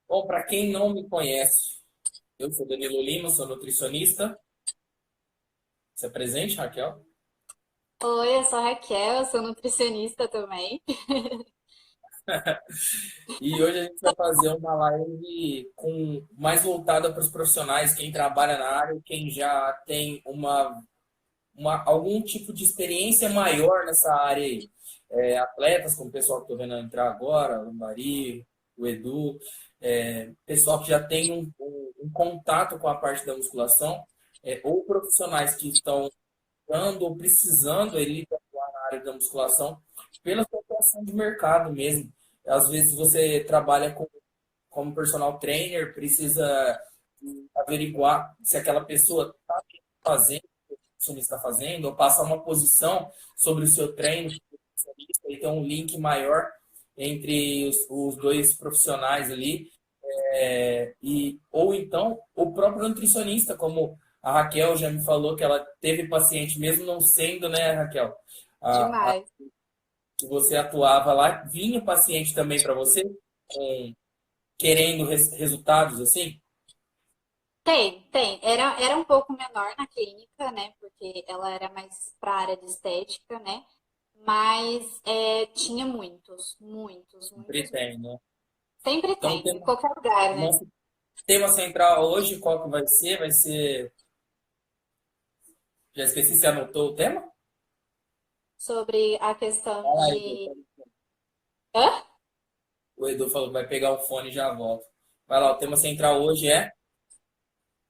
Bom, para quem não me conhece, eu sou Danilo Lima, sou nutricionista. Se apresente, Raquel. Oi, eu sou a Raquel, eu sou nutricionista também. E hoje a gente vai fazer uma live mais voltada para os profissionais, quem trabalha na área, quem já tem algum tipo de experiência maior nessa área aí. Atletas, como o pessoal que estou vendo entrar agora, o Lambari, o Edu, pessoal que já tem um contato com a parte da musculação, ou profissionais que estão buscando ou precisando ele atuar na área da musculação pela sua atuação de mercado mesmo. Às vezes você trabalha como personal trainer, precisa averiguar se aquela pessoa está fazendo o que o nutricionista está fazendo, ou passar uma posição sobre o seu treino com o nutricionista, e ter um link maior entre os dois profissionais ali. Ou então o próprio nutricionista, como a Raquel já me falou que ela teve paciente, mesmo não sendo, né, Raquel? Demais. Que você atuava lá, vinha paciente também para você, querendo resultados assim? Tem. Era um pouco menor na clínica, né? Porque ela era mais para a área de estética, né? Mas tinha Sempre muitos. tem, né? Sempre Então, tem, em qualquer lugar, né? nosso tema central hoje, qual que vai ser? Vai ser. Já esqueci se anotou o tema? Sobre a questão Fala aí, de. Hã? o Edu falou que vai pegar o fone e já volta. Vai lá, o tema central hoje é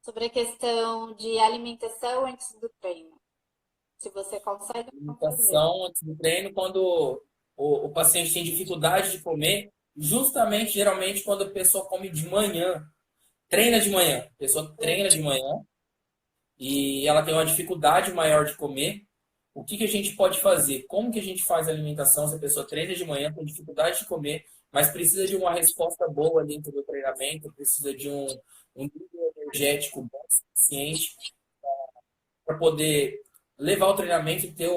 Sobre a questão de alimentação antes do treino. Se você consegue ou não fazer. alimentação antes do treino, quando o paciente tem dificuldade de comer, justamente, geralmente, quando a pessoa come de manhã, treina de manhã, a pessoa treina de manhã e ela tem uma dificuldade maior de comer, o que que a gente pode fazer? Como que a gente faz a alimentação se a pessoa treina de manhã, tem dificuldade de comer, mas precisa de uma resposta boa dentro do treinamento, precisa de um nível energético bom, suficiente para poder levar o treinamento e ter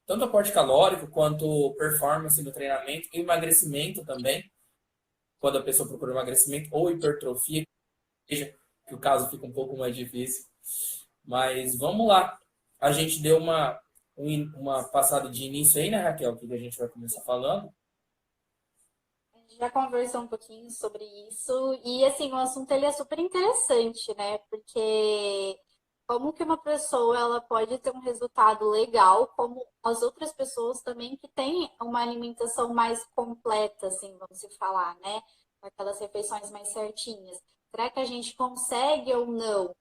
tanto aporte calórico quanto performance no treinamento e emagrecimento também, quando a pessoa procura emagrecimento ou hipertrofia, veja que o caso fica um pouco mais difícil. Mas vamos lá. A gente deu uma passada de início aí, né, Raquel? Que a gente vai começar falando. A gente já conversou um pouquinho sobre isso e assim, o assunto ele é super interessante, né? Porque como que uma pessoa ela pode ter um resultado legal, como as outras pessoas também que têm uma alimentação mais completa, assim, vamos se falar, né? Com aquelas refeições mais certinhas. Será que a gente consegue ou não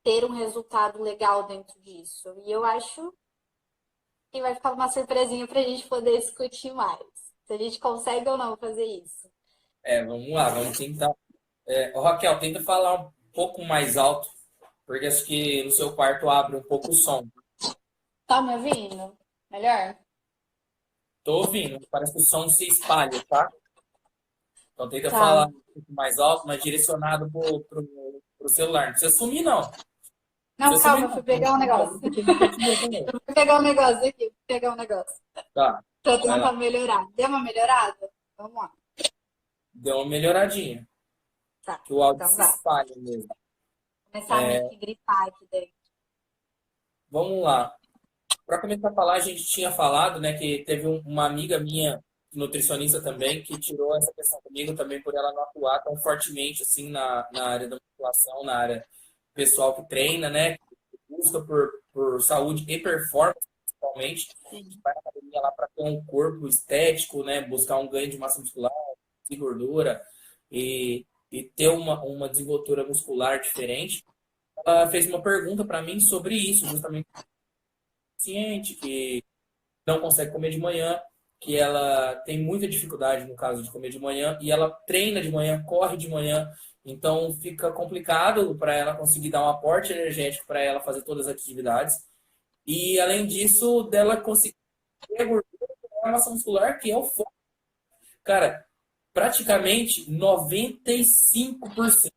ter um resultado legal dentro disso? E eu acho que vai ficar uma surpresinha para a gente poder discutir mais. Se a gente consegue ou não fazer isso. Vamos lá, vamos tentar. Ô, Raquel, tenta falar um pouco mais alto, porque acho que no seu quarto abre um pouco o som. Tá me ouvindo? Melhor? Tô ouvindo, parece que o som se espalha, tá? Então tenta falar Tá. um pouco mais alto, mas direcionado pro celular. Não precisa sumir, não. Não Não, precisa sumir, calma, eu não. fui pegar um negócio. Porque tem que te ver também. Eu fui pegar um negócio aqui, fui pegar um negócio. Tá, Pra vai tentar lá. melhorar. Deu uma melhorada? Vamos lá. Deu uma melhoradinha, Tá, que o áudio então se vai. espalha mesmo. Vou começar a meio que gripar aqui dentro. Vamos lá. Para começar a falar, a gente tinha falado, né, que teve uma amiga minha, nutricionista também, que tirou essa questão comigo também por ela não atuar tão fortemente assim na área da musculação, na área pessoal que treina, né, que busca por saúde e performance, principalmente, que Sim. vai na academia lá para ter um corpo estético, né, buscar um ganho de massa muscular, de gordura e ter uma desenvoltura muscular diferente. Ela fez uma pergunta para mim sobre isso, justamente paciente que não consegue comer de manhã, que ela tem muita dificuldade no caso de comer de manhã e ela treina de manhã, corre de manhã, então fica complicado para ela conseguir dar um aporte energético para ela fazer todas as atividades. E além disso, dela conseguir a gordura a massa muscular, que é o foco. Cara, praticamente 95%.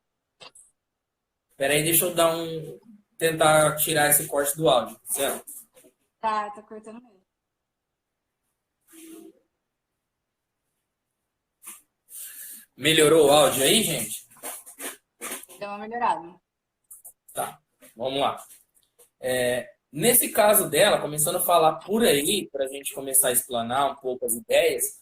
Peraí, deixa eu tentar tirar esse corte do áudio, certo? Tá cortando mesmo. Melhorou o áudio aí, gente? Deu uma melhorada. Tá, vamos lá. Nesse caso dela, começando a falar por aí, para a gente começar a explanar um pouco as ideias,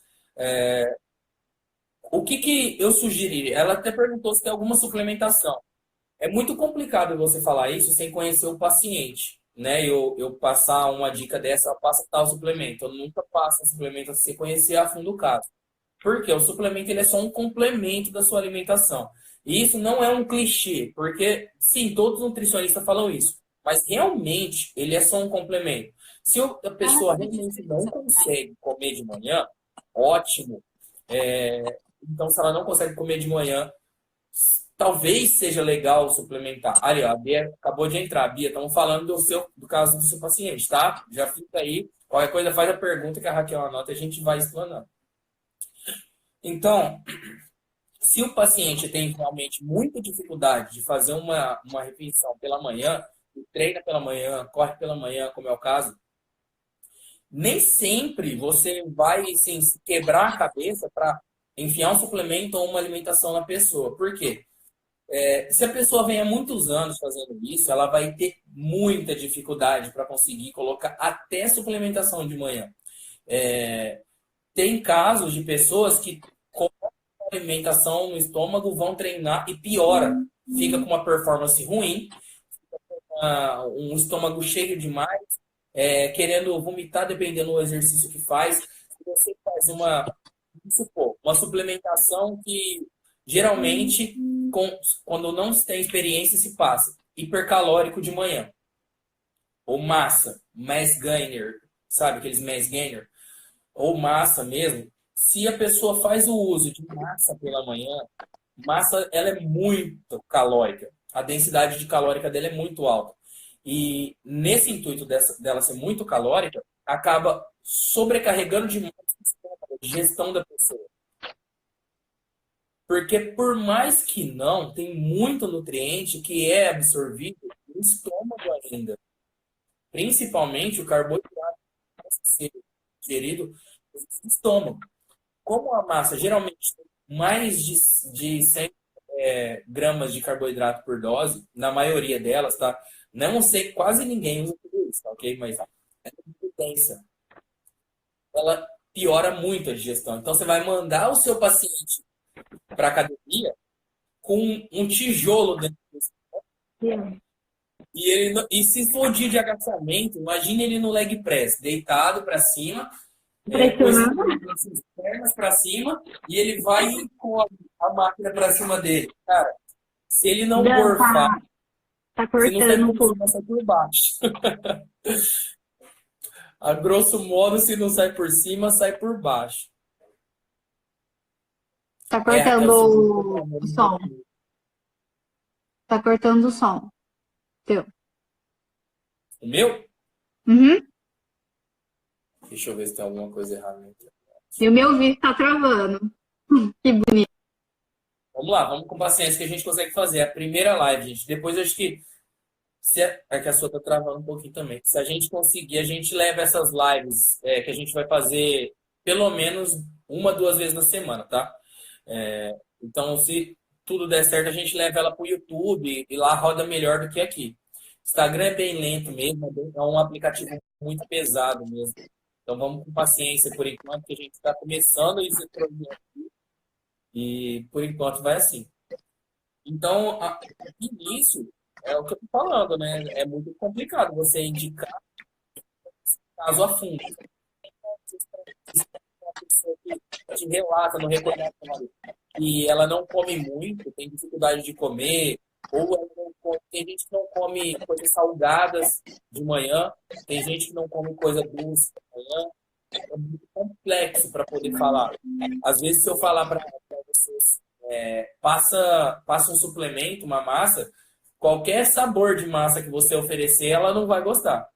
o que que eu sugeriria? Ela até perguntou se tem alguma suplementação. É muito complicado você falar isso sem conhecer o paciente, né? Eu passar uma dica dessa, eu passo tal suplemento. Eu nunca passo um suplemento sem conhecer a fundo o caso. Porque o suplemento ele é só um complemento da sua alimentação. E isso não é um clichê, porque sim, todos os nutricionistas falam isso, mas realmente ele é só um complemento. Se a É uma pessoa realmente não substituição, né? consegue comer de manhã, ótimo. Então, se ela não consegue comer de manhã, talvez seja legal suplementar. Ali, ó, a Bia acabou de entrar. Bia, estamos falando do caso do seu paciente, tá? Já fica aí. Qualquer coisa, faz a pergunta que a Raquel anota e a gente vai explanando. Então, se o paciente tem realmente muita dificuldade de fazer uma refeição pela manhã, treina pela manhã, corre pela manhã, como é o caso, nem sempre você vai assim, se quebrar a cabeça para enfiar um suplemento ou uma alimentação na pessoa. Por quê? Se a pessoa vem há muitos anos fazendo isso, ela vai ter muita dificuldade para conseguir colocar até suplementação de manhã. Tem casos de pessoas que colocam alimentação no estômago, vão treinar e piora. Fica com uma performance ruim, um estômago cheio demais, querendo vomitar dependendo do exercício que faz. Se você faz vamos supor, uma suplementação que geralmente, quando não se tem experiência, se passa hipercalórico de manhã, ou massa, mass gainer, sabe aqueles mass gainer? Ou massa mesmo, se a pessoa faz o uso de massa pela manhã, massa ela é muito calórica. A densidade de calórica dela é muito alta. E nesse intuito dela ser muito calórica, acaba sobrecarregando demais o sistema de gestão da pessoa. Porque por mais que não, tem muito nutriente que é absorvido no estômago ainda. Principalmente o carboidrato que precisa ser digerido no estômago. Como a massa geralmente tem mais de 100 gramas de carboidrato por dose, na maioria delas, tá? Não sei, quase ninguém usa tudo isso, tá, ok? Mas é muito densa. Ela piora muito a digestão. Então, você vai mandar o seu paciente para academia com um tijolo dentro do Sim. e se for dia de agachamento, imagine ele no leg press, deitado para cima, com as Impressionante. pernas para cima, e ele vai e encolhe a máquina para cima dele. Cara, se ele não Dan, gorfar, tá se não sair cortando um por pouco. cima, sai por baixo. A grosso modo, se não sai por cima, sai por baixo. Tá Raquel, cortando o segundo tá o falando um som. pouquinho. Tá cortando o som. Teu. O meu? Uhum. Deixa eu ver se tem alguma coisa errada na internet. E o meu vídeo tá travando. Que bonito. Vamos lá, vamos com paciência que a gente consegue fazer. A primeira live, gente. Depois eu acho que. É que a sua tá travando um pouquinho também. Se a gente conseguir, a gente leva essas lives que a gente vai fazer pelo menos uma, duas vezes na semana, tá? Então, se tudo der certo, a gente leva ela para o YouTube e lá roda melhor do que aqui. Instagram é bem lento mesmo, é um aplicativo muito pesado mesmo. Então, vamos com paciência por enquanto, que a gente está começando esse projeto e por enquanto vai assim. Então, o início é o que eu estou falando, né? É muito complicado você indicar caso a fundo. Uma pessoa que te relata no recordatório que ela não come muito, tem dificuldade de comer, ou ela não come, tem gente que não come coisas salgadas de manhã, tem gente que não come coisa doce de manhã. É muito complexo para poder falar. Às vezes, se eu falar para vocês, passa um suplemento, uma massa, qualquer sabor de massa que você oferecer, ela não vai gostar.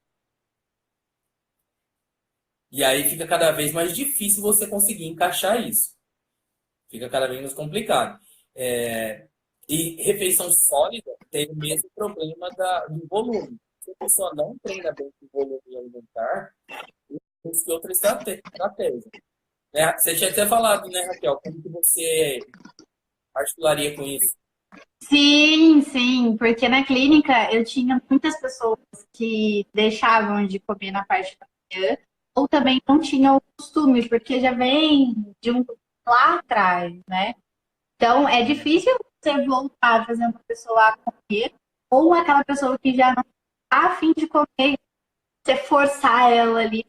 E aí fica cada vez mais difícil você conseguir encaixar isso. Fica cada vez mais complicado. E refeição sólida tem o mesmo problema do volume. Se a pessoa não treina bem com o volume alimentar, tem outra estratégia. Você tinha até falado, né, Raquel, como que você articularia com isso. Sim, sim, porque na clínica eu tinha muitas pessoas que deixavam de comer na parte da manhã, ou também não tinham o costume, porque já vem de um lá atrás, né? Então é difícil você voltar a fazer uma pessoa a comer, ou aquela pessoa que já não está a fim de comer, você forçar ela ali.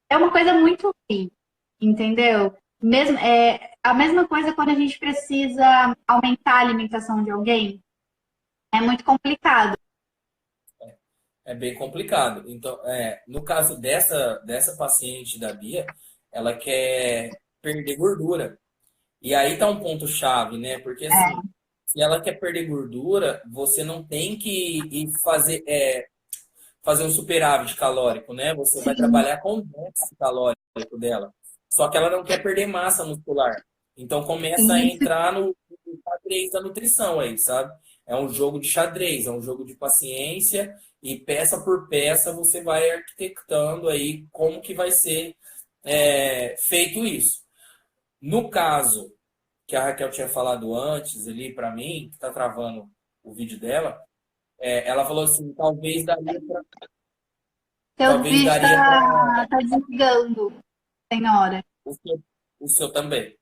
É uma coisa muito ruim, entendeu? Mesmo, é a mesma coisa quando a gente precisa aumentar a alimentação de alguém. É muito complicado. É bem complicado. Então, no caso dessa paciente da Bia, ela quer perder gordura. E aí tá um ponto-chave, né? Porque assim, se ela quer perder gordura, você não tem que ir fazer um superávit calórico, né? Você vai Sim, trabalhar com o déficit calórico dela. Só que ela não quer perder massa muscular. Então começa a isso, entrar no xadrez da nutrição aí, sabe? É um jogo de xadrez, é um jogo de paciência e peça por peça você vai arquitetando aí como que vai ser feito isso. No caso que a Raquel tinha falado antes ali para mim, que tá travando o vídeo dela, ela falou assim, seu talvez vídeo daria para tá desligando, senhora. o seu também.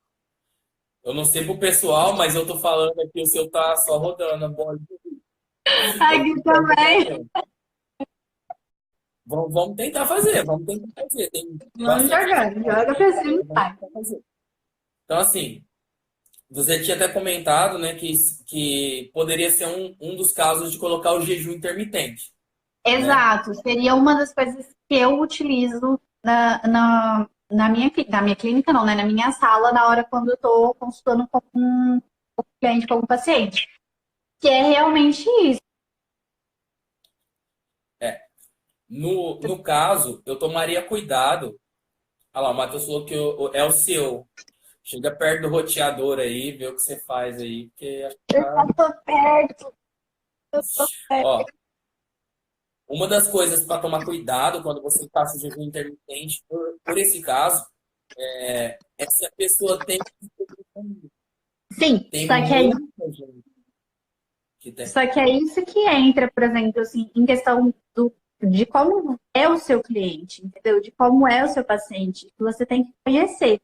Eu não sei pro pessoal, mas eu tô falando aqui, o seu tá só rodando a bola. Eu Aqui tô só também. fazendo. Vamos tentar fazer, vamos tentar fazer. Tem Vamos bastante jogando, joga pra cima e vamos vai. tentar fazer. Então, assim, você tinha até comentado, né, que poderia ser um dos casos de colocar o jejum intermitente, né? Exato, seria uma das coisas que eu utilizo na minha clínica, não, né? Na minha sala, na hora quando eu estou consultando com um cliente, com um paciente. Que é realmente isso. É. No caso, eu tomaria cuidado. Olha lá, o Matheus falou que é o seu. Chega perto do roteador aí, vê o que você faz aí, porque acho que Eu tá. já tô perto, eu tô Ó, perto. uma das coisas para tomar cuidado quando você passa o jejum intermitente, por esse caso, é se a pessoa Sim, tem muita gente que tem. só que é isso que entra, por exemplo, assim, em questão de como é o seu cliente, entendeu? De como é o seu paciente, que você tem que conhecer.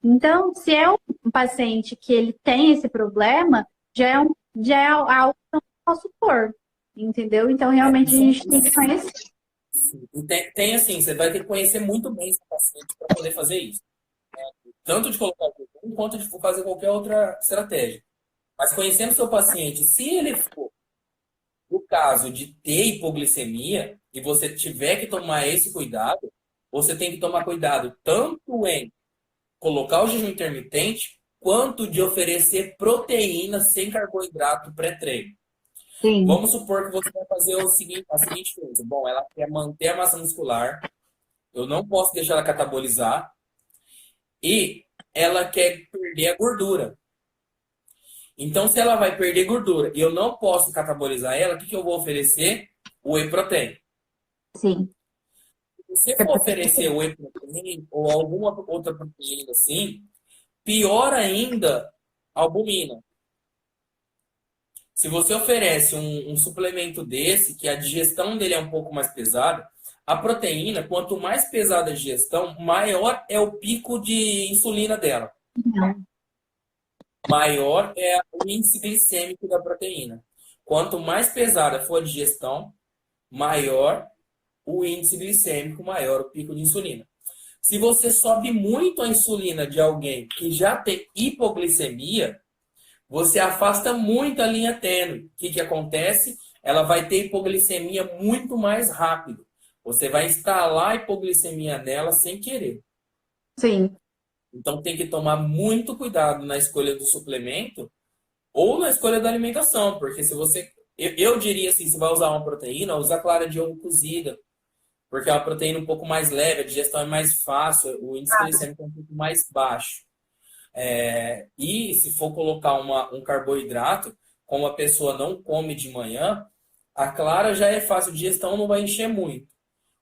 Então, se é um paciente que ele tem esse problema, já é algo que eu não posso pôr, entendeu? Então, realmente, a gente tem que conhecer. E tem assim, você vai ter que conhecer muito bem esse paciente para poder fazer isso. Tanto de colocar o jejum, quanto de fazer qualquer outra estratégia. Mas conhecendo o seu paciente, se ele for no caso de ter hipoglicemia e você tiver que tomar esse cuidado, você tem que tomar cuidado tanto em colocar o jejum intermitente, quanto de oferecer proteína sem carboidrato pré-treino. Sim, Vamos supor que você vai fazer a seguinte coisa. Bom, ela quer manter a massa muscular, eu não posso deixar ela catabolizar, e ela quer perder a gordura. Então, se ela vai perder gordura e eu não posso catabolizar ela, o que eu vou oferecer? Whey protein. sim. Se você for oferecer whey protein ou alguma outra proteína assim, pior ainda, albumina. Se você oferece um suplemento desse, que a digestão dele é um pouco mais pesada, a proteína, quanto mais pesada a digestão, maior é o pico de insulina dela. Maior é o índice glicêmico da proteína. Quanto mais pesada for a digestão, maior o índice glicêmico, maior o pico de insulina. Se você sobe muito a insulina de alguém que já tem hipoglicemia, você afasta muito a linha tênue. O que acontece? Ela vai ter hipoglicemia muito mais rápido. Você vai instalar a hipoglicemia nela sem querer. Sim. Então tem que tomar muito cuidado na escolha do suplemento ou na escolha da alimentação, porque se você. Eu diria assim, se vai usar uma proteína, usa clara de ovo cozida, porque é uma proteína um pouco mais leve, a digestão é mais fácil, o índice glicêmico é um pouco mais baixo. E se for colocar um carboidrato, como a pessoa não come de manhã, a clara já é fácil, a digestão não vai encher muito.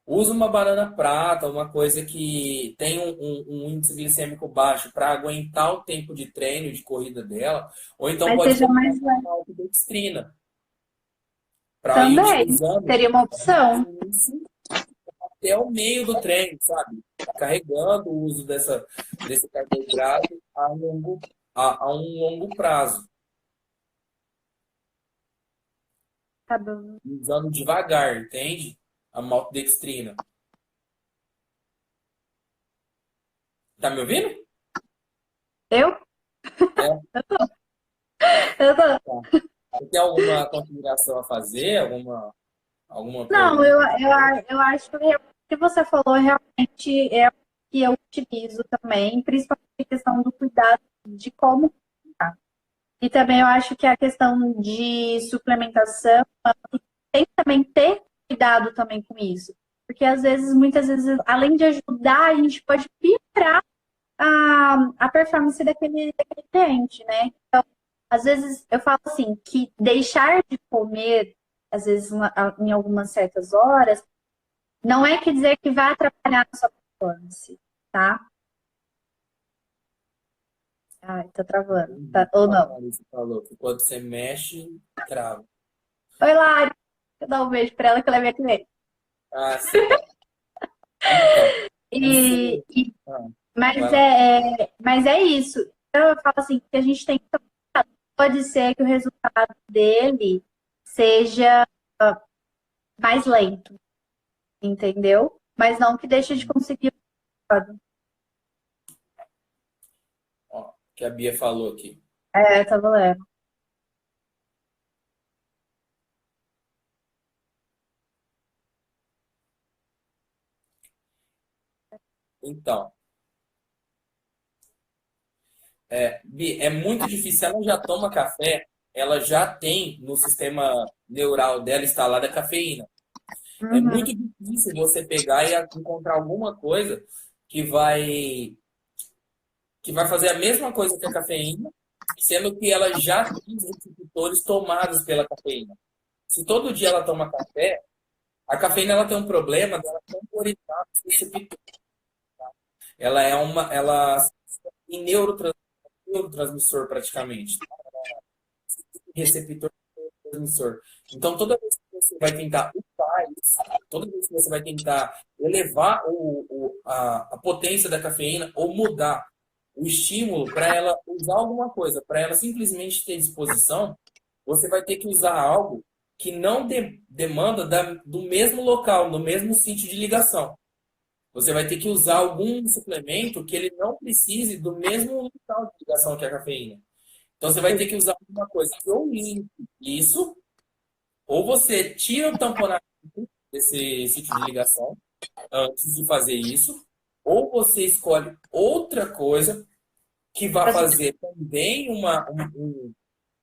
Usa uma banana prata, uma coisa que tem um índice glicêmico baixo para aguentar o tempo de treino, de corrida dela. Ou então Mas pode seja colocar mais leve uma maltodextrina para ir também. utilizando Seria uma do opção. início até o meio do treino, sabe? Carregando o uso desse carboidrato a um longo prazo, Tá bom. usando devagar, entende? A maltodextrina. Tá me ouvindo? Eu? É, Eu tô. tá. Você tem alguma consideração a fazer? Alguma Não, pergunta? eu acho que o que você falou realmente é o que eu utilizo também, principalmente a questão do cuidado de como cuidar. E também eu acho que a questão de suplementação tem que também ter cuidado também com isso. Porque às vezes, muitas vezes, além de ajudar, a gente pode piorar a performance daquele cliente, né? Então, às vezes eu falo assim, que deixar de comer, às vezes, em algumas certas horas, não é que dizer que vai atrapalhar a sua performance, tá? Ai, tá travando. Tá, ou A não. Larissa falou que quando você mexe, trava. Oi, Lari. Vou dar um beijo pra ela que ela é minha cliente. Ah, sim. Então, E, isso. Ah, vai mas, lá. mas é isso. Eu falo assim, que a gente tem que. Pode ser que o resultado dele seja mais lento, entendeu? Mas não que deixe de conseguir. Ó, que a Bia falou aqui. É, tá valendo. Então, Bi, é muito difícil. Ela já toma café, ela já tem no sistema neural dela instalada a cafeína. É Uhum. muito difícil você pegar e encontrar alguma coisa que vai, que vai fazer a mesma coisa que a cafeína, sendo que ela já tem os receptores tomados pela cafeína. Se todo dia ela toma café, a cafeína ela tem um problema dela temporizar os receptores. Ela em neurotransmissor praticamente, receptor transmissor. Então, toda vez que você vai tentar usar isso, toda vez que você vai tentar elevar a potência da cafeína ou mudar o estímulo para ela usar alguma coisa, para ela simplesmente ter disposição, você vai ter que usar algo que não demanda do mesmo local, no mesmo sítio de ligação. Você vai ter que usar algum suplemento que ele não precise do mesmo local de ligação que a cafeína. Então você vai ter que usar alguma coisa que ou limpe isso, ou você tira o tamponamento desse sítio de ligação antes de fazer isso, ou você escolhe outra coisa que vai fazer também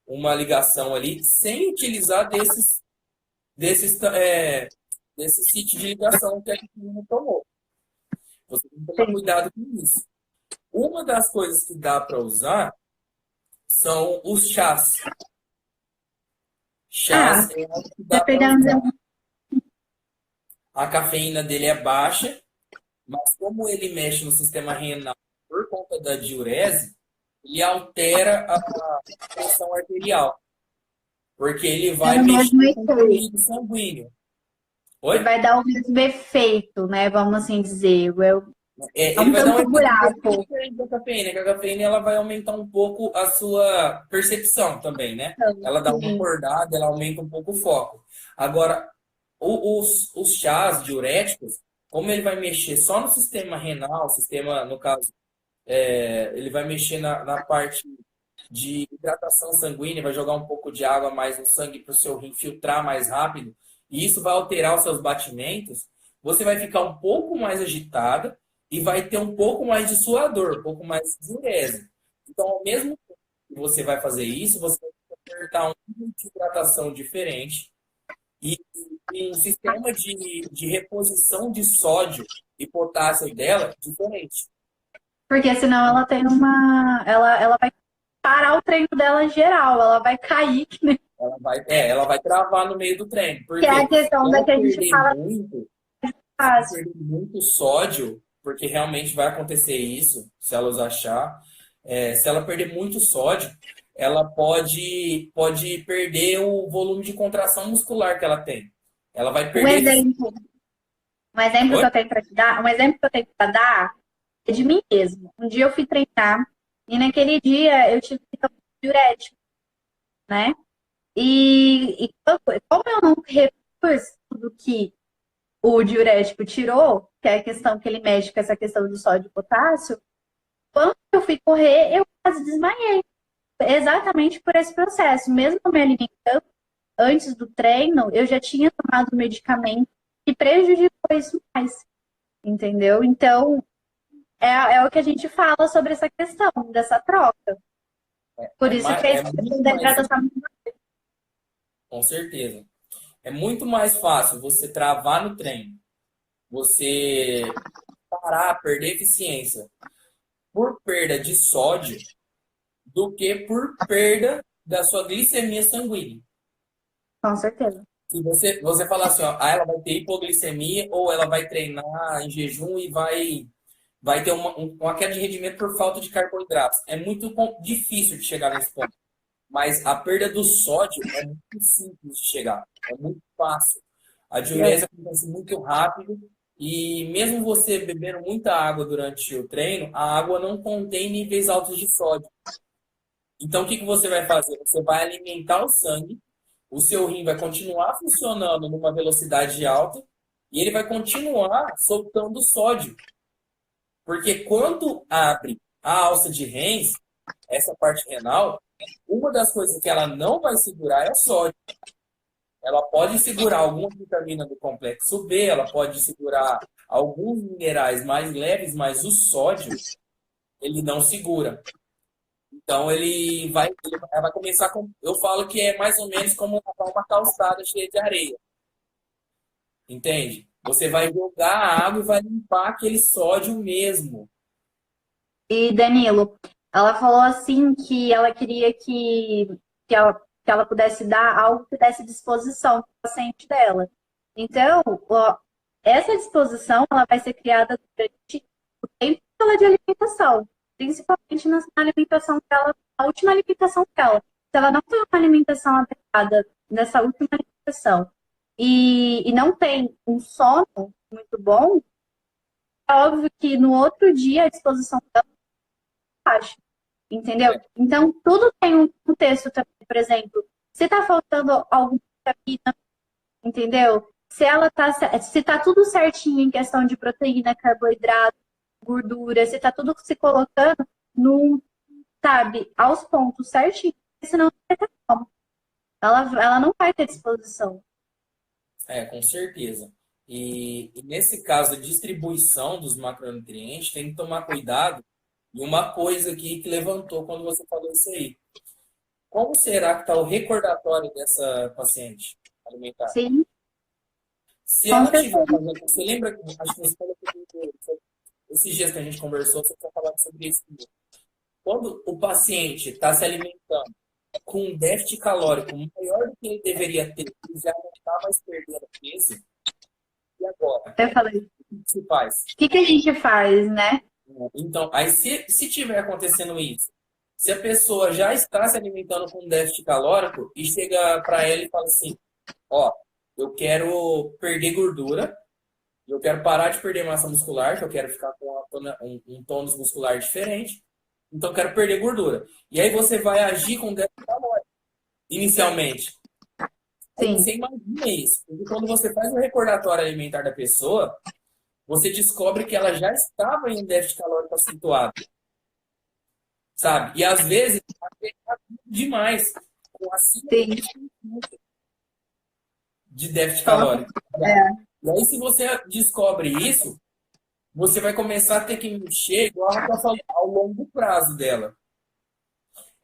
uma ligação ali sem utilizar desses, é, desse sítio de ligação que a cafeína tomou. Você tem que tomar Sim. cuidado com isso. Uma das coisas que dá para usar são os chás. Ah, Chás é algo que dá para dependendo usar. de... A cafeína dele é baixa, mas como ele mexe no sistema renal por conta da diurese, ele altera a pressão arterial, porque ele É vai o mexer mesmo com o efeito. fluido sanguíneo. Ele Oi? vai dar o mesmo efeito, né? Vamos assim dizer. É Ele um vai dar um tanto efeito um pouco buraco. diferente da cafeína, que a cafeína ela vai aumentar um pouco a sua percepção também, né? Ela dá uma Sim. acordada, ela aumenta um pouco o foco. Agora, os chás diuréticos, como ele vai mexer só no sistema renal, sistema, no caso, ele vai mexer na parte de hidratação sanguínea, vai jogar um pouco de água mais no sangue para o seu rim filtrar mais rápido, e isso vai alterar os seus batimentos, você vai ficar um pouco mais agitada e vai ter um pouco mais de suador, um pouco mais de diurese. Então, ao mesmo tempo que você vai fazer isso, você vai apertar um nível de hidratação diferente e um sistema de reposição de sódio e potássio dela diferente. Porque senão ela tem uma. Ela vai parar o treino dela geral, ela vai cair, Ela vai travar no meio do treino. que é a Porque se questão da ela que a gente perder fala muito, fácil. perder muito sódio, porque realmente vai acontecer isso, se ela usar chá. Se ela perder muito sódio, ela pode perder o volume de contração muscular que ela tem. Ela vai Um perder eficiência. exemplo, um exemplo que Oi? eu tenho para te dar, um exemplo que eu tenho para dar é de mim mesmo. Um dia eu fui treinar e naquele dia eu tive que tomar um diurético, né? E como eu não repus tudo que o diurético tirou, que é a questão que ele mexe com essa questão do sódio e potássio, quando eu fui correr, eu quase desmaiei. Exatamente por esse processo. Mesmo me alimentando antes do treino, eu já tinha tomado medicamento que prejudicou isso mais, entendeu? Então, é o que a gente fala sobre essa questão, dessa troca. Por isso que a Muito da mais, hidratação. com certeza. É muito mais fácil você travar no treino, você parar, perder eficiência por perda de sódio do que por perda da sua glicemia sanguínea. Com certeza. Se você falar assim, ó, ela vai ter hipoglicemia ou ela vai treinar em jejum e vai ter uma queda de rendimento por falta de carboidratos. É muito difícil de chegar nesse ponto. Mas a perda do sódio é muito simples de chegar. É muito fácil. A diurese acontece muito rápido e mesmo você bebendo muita água durante o treino, a água não contém níveis altos de sódio. Então, o que você vai fazer? Você vai alimentar o sangue, o seu rim vai continuar funcionando numa velocidade alta e ele vai continuar soltando sódio. Porque quando abre a alça de Hens, essa parte renal, uma das coisas que ela não vai segurar é o sódio. Ela pode segurar alguma vitamina do complexo B, ela pode segurar alguns minerais mais leves, mas o sódio, ele não segura. Então, ela vai começar com... Eu falo que é mais ou menos como uma calçada cheia de areia. Entende? Você vai jogar a água e vai limpar aquele sódio mesmo. E Danilo, ela falou assim que ela queria que ela pudesse dar algo que desse disposição para o paciente dela. Então, ó, essa disposição ela vai ser criada durante o tempo dela de alimentação, principalmente na alimentação dela, na última alimentação dela. Se ela não tem uma alimentação adequada nessa última alimentação e não tem um sono muito bom, é óbvio que no outro dia a disposição dela é baixa, entendeu? Então, tudo tem um contexto também, por exemplo, se tá faltando alguma vitamina, entendeu? Se tá tudo certinho em questão de proteína, carboidrato, gordura, se tá tudo se colocando num, sabe, aos pontos certinho, senão não vai ter como. Ela não vai ter disposição. Com certeza. E nesse caso, a distribuição dos macronutrientes tem que tomar cuidado. E uma coisa aqui que levantou quando você falou isso aí. Como será que está o recordatório dessa paciente alimentar? Sim, Se com ela tiver certeza. fazendo... Você lembra, acho que você falou comigo, esses dias que a gente conversou, você tinha falado sobre isso. Quando o paciente está se alimentando com um déficit calórico maior do que ele deveria ter, ele já não está mais perdendo peso, e agora? Eu falei, o O que se faz? que a gente faz, né? Então, aí se tiver acontecendo isso, se a pessoa já está se alimentando com déficit calórico e chega para ela e fala assim, ó, eu quero perder gordura, eu quero parar de perder massa muscular, que eu quero ficar com um tônus muscular diferente, então eu quero perder gordura. E aí você vai agir com déficit calórico, inicialmente. Aí Sim, você imagina isso, porque quando você faz o recordatório alimentar da pessoa, você descobre que ela já estava em um déficit calórico acentuado, sabe? E às vezes está demais, com acima sim. de déficit Como- calórico. É, E aí, se você descobre isso, você vai começar a ter que mexer, igual a Rafa falou, ao longo prazo dela.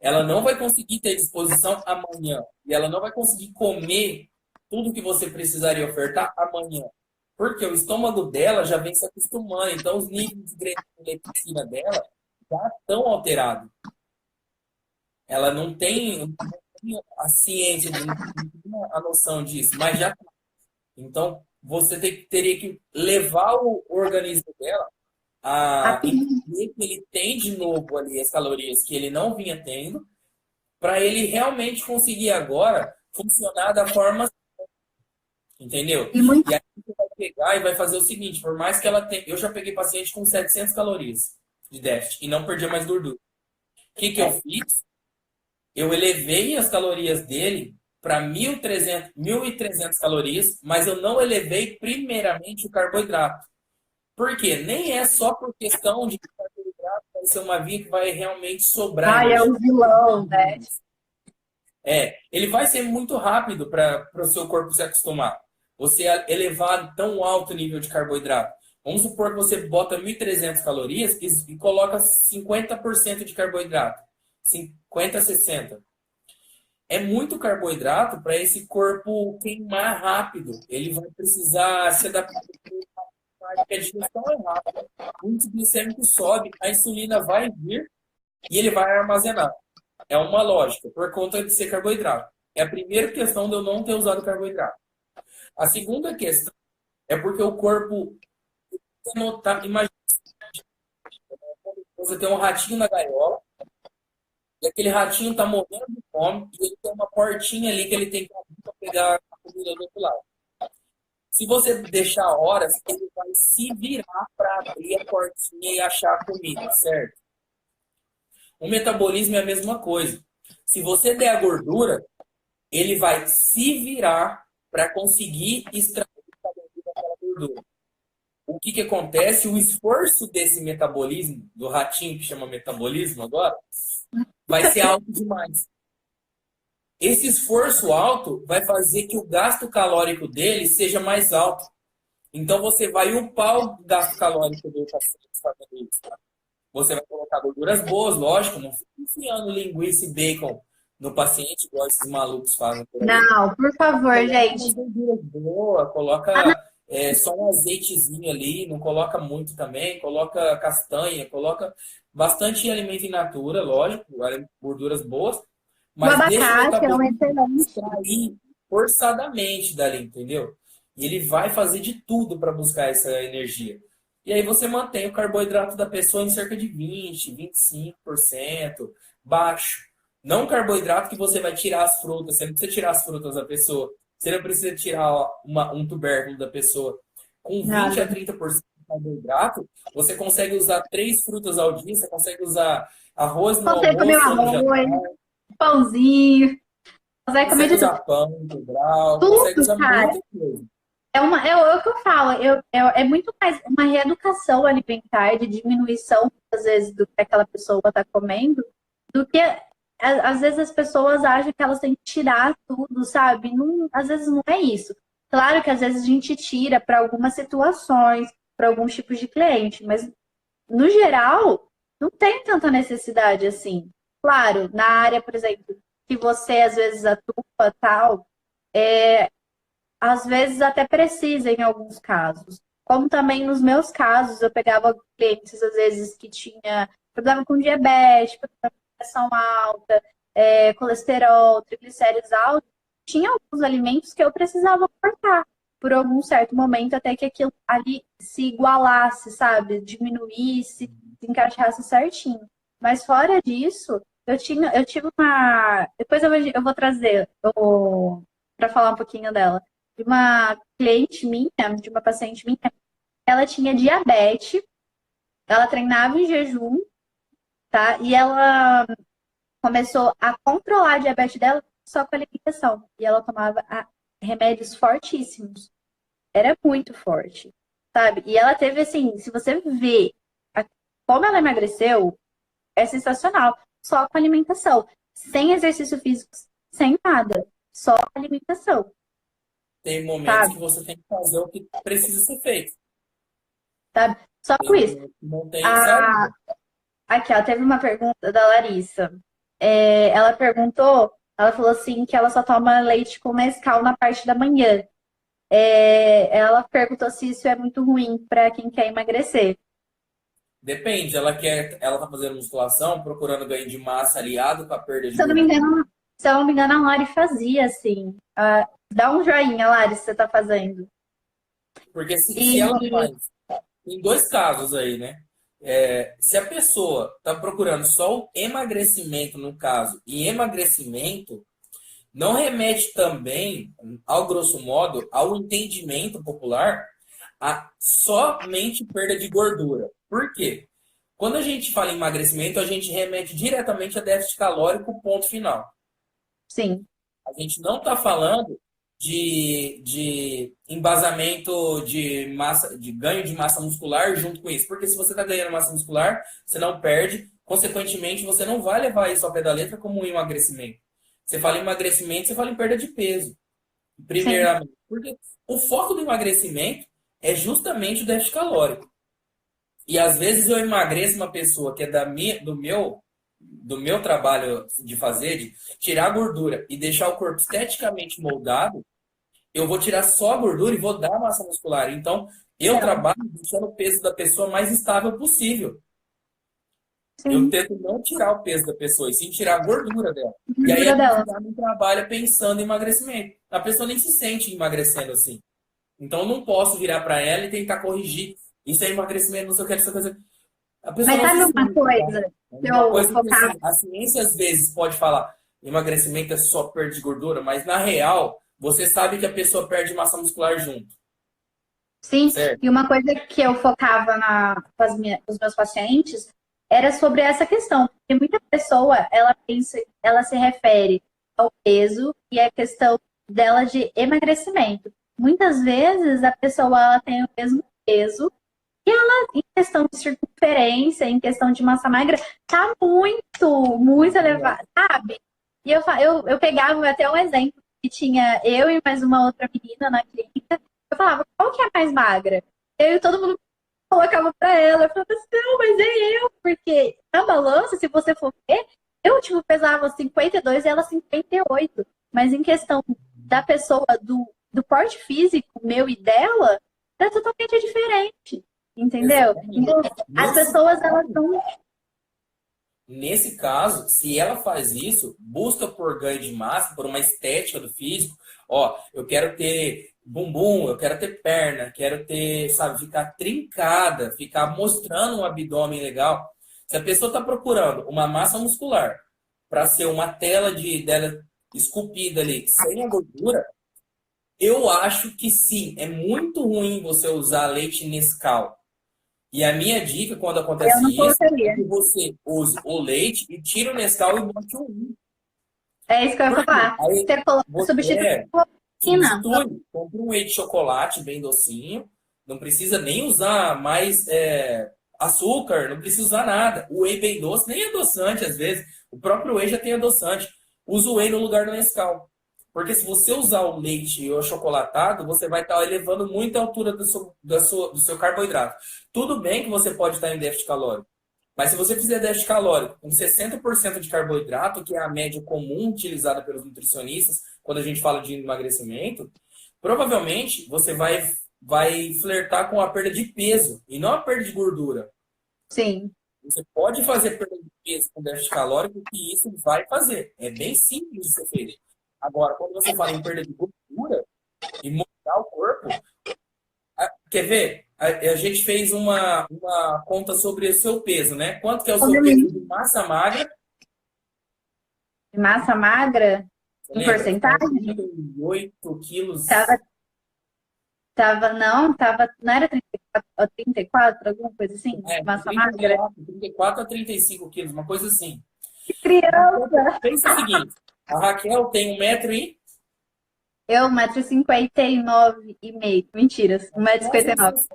Ela não vai conseguir ter disposição amanhã. E ela não vai conseguir comer tudo que você precisaria ofertar amanhã. Porque o estômago dela já vem se acostumando. Então, os níveis de leptina dela já estão alterados. Ela não tem a ciência, não tem a noção disso, mas já tá. Então, você teria que levar o organismo dela a entender que ele tem de novo ali as calorias que ele não vinha tendo, para ele realmente conseguir agora funcionar da forma, entendeu? E muito E aí você vai pegar e vai fazer o seguinte, por mais que ela tenha... Eu já peguei paciente com 700 calorias de déficit e não perdia mais gordura. O que que eu fiz? Eu elevei as calorias dele para 1.300 calorias, mas eu não elevei primeiramente o carboidrato. Por quê? Nem é só por questão de que o carboidrato vai ser uma via que vai realmente sobrar ai, é energia. o vilão, né? Ele vai ser muito rápido para o seu corpo se acostumar. Você elevar tão alto nível de carboidrato. Vamos supor que você bota 1.300 calorias e coloca 50% de carboidrato. 50, 60. É muito carboidrato para esse corpo queimar rápido. Ele vai precisar se adaptar, porque a digestão é rápida. O índice glicêmico sobe, a insulina vai vir e ele vai armazenar. É uma lógica, por conta de ser carboidrato. É a primeira questão de eu não ter usado carboidrato. A segunda questão é porque o corpo notar, imagina, você tem um ratinho na gaiola, e aquele ratinho está morrendo de fome, e ele tem uma portinha ali que ele tem que abrir para pegar a comida do outro lado. Se você deixar horas, ele vai se virar para abrir a portinha e achar a comida, certo? O metabolismo é a mesma coisa. Se você der a gordura, ele vai se virar para conseguir extrair aquela gordura. O que que acontece? O esforço desse metabolismo, do ratinho que chama metabolismo agora, vai ser alto demais. Esse esforço alto vai fazer que o gasto calórico dele seja mais alto. Então você vai upar o gasto calórico do paciente fazendo isso. Você vai colocar gorduras boas, lógico, não fica enfiando linguiça e bacon no paciente, igual esses malucos fazem por aí. Não, por favor, Coloca gente. uma gordura boa, coloca só um azeitezinho ali, não coloca muito também, coloca castanha, coloca bastante alimento in natura, lógico, gorduras boas, O mas deixa o abacate é um metabolismo excelente. extrair forçadamente dali, entendeu? E ele vai fazer de tudo para buscar essa energia. E aí você mantém o carboidrato da pessoa em cerca de 20, 25%, baixo. Não carboidrato que você vai tirar as frutas, você não precisa tirar as frutas da pessoa. Você não precisa tirar um tubérculo da pessoa. Com 20 Nada. a 30% de carboidrato, você consegue usar 3 frutas ao dia, você consegue usar arroz no Consegue comer um almoço ou no arroz, jantar, pãozinho, consegue comer consegue de tudo. usar pão integral, consegue Tudo, usar cara. muita coisa. É o que eu falo, é muito mais uma reeducação alimentar, de diminuição, às vezes, do que aquela pessoa está comendo, do que às vezes as pessoas acham que elas têm que tirar tudo, sabe? Não, às vezes não é isso. Claro que às vezes a gente tira para algumas situações, para alguns tipos de cliente, mas no geral não tem tanta necessidade assim. Claro, na área, por exemplo, que você às vezes atua, tal, às vezes até precisa em alguns casos. Como também nos meus casos, eu pegava clientes, às vezes, que tinha problema com diabetes, problema com pressão alta, colesterol, triglicéridos altos. Tinha alguns alimentos que eu precisava cortar por algum certo momento, até que aquilo ali se igualasse, sabe? Diminuísse, se encaixasse certinho. Mas fora disso, eu tive uma. Depois eu vou trazer para falar um pouquinho dela de uma cliente minha, de uma paciente minha, ela tinha diabetes, ela treinava em jejum, tá? E ela começou a controlar a diabetes dela só com a alimentação. E ela tomava remédios fortíssimos. Era muito forte, sabe? E ela teve, assim, se você vê como ela emagreceu, é sensacional. Só com alimentação. Sem exercício físico, sem nada. Só alimentação. Tem momentos Sabe? que você tem que fazer o que precisa ser feito. Sabe? Só com isso. Não tem A, saída. Aqui, ó, teve uma pergunta da Larissa. Ela perguntou, ela falou assim que ela só toma leite com Nescau na parte da manhã. Ela perguntou se isso é muito ruim para quem quer emagrecer. Depende, ela tá fazendo musculação, procurando ganho de massa aliado com a perda de Se eu não me gordura. engano, se eu não me engano, a Lari fazia assim. Dá um joinha, Lari, se você tá fazendo. Porque se ela faz, em dois casos aí, né? Se a pessoa está procurando só o emagrecimento, no caso, e emagrecimento não remete também, ao grosso modo, ao entendimento popular, a somente perda de gordura. Por quê? Quando a gente fala em emagrecimento, a gente remete diretamente a déficit calórico, ponto final. Sim. A gente não está falando de embasamento de massa, de ganho de massa muscular junto com isso. Porque se você está ganhando massa muscular, você não perde, consequentemente, você não vai levar isso ao pé da letra como um emagrecimento. Você fala em emagrecimento, você fala em perda de peso. Sim. Primeiramente, porque o foco do emagrecimento é justamente o déficit calórico. E às vezes eu emagreço uma pessoa que é do meu trabalho de fazer, de tirar a gordura e deixar o corpo esteticamente moldado, eu vou tirar só a gordura e vou dar massa muscular. Então, eu Então, trabalho deixando o peso da pessoa mais estável possível. Eu sim. tento não tirar o peso da pessoa, e sim tirar a gordura dela. A E aí a gordura gente dela. já não trabalha pensando em emagrecimento. A pessoa nem se sente emagrecendo assim. Então, eu não posso virar para ela e tentar corrigir. Isso é emagrecimento, não sei o que, essa coisa. A pessoa Mas não se sabe uma sente, tá? coisa É que uma eu coisa que focava? assim, a ciência às vezes pode falar emagrecimento é só perda de gordura, mas na real, você sabe que a pessoa perde massa muscular junto, Sim, certo? e uma coisa que eu focava com os meus pacientes era sobre essa questão. Porque muita pessoa, ela pensa, ela se refere ao peso e a questão dela de emagrecimento. Muitas vezes a pessoa ela tem o mesmo peso e ela, em questão de circunferência, em questão de massa magra, tá muito elevada, sabe? E eu pegava até um exemplo que tinha eu e mais uma outra menina na clínica. Eu falava, qual que é a mais magra? Eu e todo mundo colocava pra ela. Eu falava assim, não, mas é eu. Porque na balança, se você for ver, eu, tipo, pesava 52 e ela 58. Mas em questão da pessoa, do porte físico meu e dela, era totalmente diferente. Entendeu? Exatamente. Então, as Nesse pessoas, elas caso, são... nesse caso, se ela faz isso, busca por ganho de massa, por uma estética do físico, ó, eu quero ter bumbum, eu quero ter perna, quero ter, sabe, ficar trincada, ficar mostrando um abdômen legal. Se a pessoa está procurando uma massa muscular para ser uma tela dela esculpida ali, sem a gordura, eu acho que sim, é muito ruim você usar leite Nescau. E a minha dica quando Eu acontece não isso é colocaria. que você use o leite e tira o Nescau e bote o whey. É isso que eu ia Por quê? falar. Aí Você coloca, substitui você por proteína. substitui, compra um whey de chocolate bem docinho, não precisa nem usar mais açúcar, não precisa usar nada. O whey bem doce, nem adoçante às vezes. O próprio whey já tem adoçante. Usa o whey no lugar do Nescau. Porque se você usar o leite e o achocolatado, você vai estar elevando muito a altura do seu carboidrato. Tudo bem que você pode estar em déficit calórico. Mas se você fizer déficit calórico com 60% de carboidrato, que é a média comum utilizada pelos nutricionistas quando a gente fala de emagrecimento, provavelmente você vai flertar com a perda de peso e não a perda de gordura. Sim. Você pode fazer perda de peso com déficit calórico, que isso vai fazer. É bem simples de ser feito. Agora, quando você fala em perda de gordura e mudar o corpo, quer ver? A gente fez uma conta sobre o seu peso, né? Quanto que é o seu peso Obviamente, de massa magra? massa magra, Você em lembra? Era porcentagem, 38 quilos. tava, não era 34, alguma coisa assim, massa magra. 34 a 35 quilos, uma coisa assim. Criança! Pensa o seguinte, a Raquel tem 1 metro e Eu, 1,59 m. Mentiras, quase 1,59 m. 1,60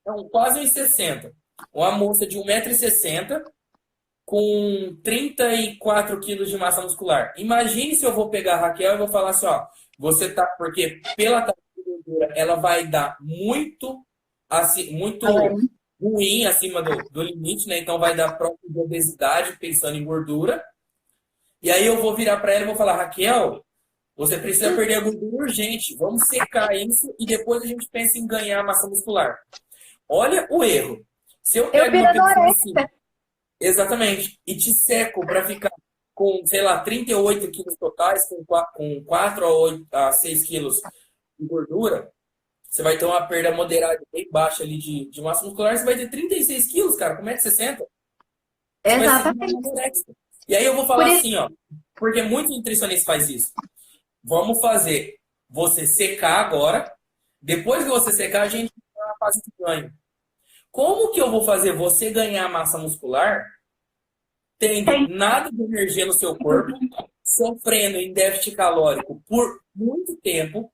não, quase 1,60. Uma moça de 1,60 m com 34 quilos de massa muscular. Imagine se eu vou pegar a Raquel e vou falar assim, ó, você tá, porque pela taxa de gordura, ela vai dar muito, assim, muito ruim acima do limite, né? Então vai dar próprio de obesidade, pensando em gordura. E aí eu vou virar para ela e vou falar, Raquel, você precisa perder a gordura urgente. Vamos secar isso e depois a gente pensa em ganhar massa muscular. Olha o erro. Se eu Eu pego uma virando pessoa assim, orelha. exatamente, e te seco para ficar com, sei lá, 38 quilos totais, com 4 a 6 quilos de gordura, Você vai ter uma perda moderada bem baixa ali de massa muscular, você vai ter 36 quilos, cara, com 1,60 m. Você vai ser uma Exatamente. anorexica. E aí eu vou Por falar isso, assim, ó, porque muito nutricionista faz isso. Vamos fazer você secar agora. Depois que você secar, a gente vai na fase de ganho. Como que eu vou fazer você ganhar massa muscular tendo tem, nada de energia no seu corpo, sofrendo em déficit calórico por muito tempo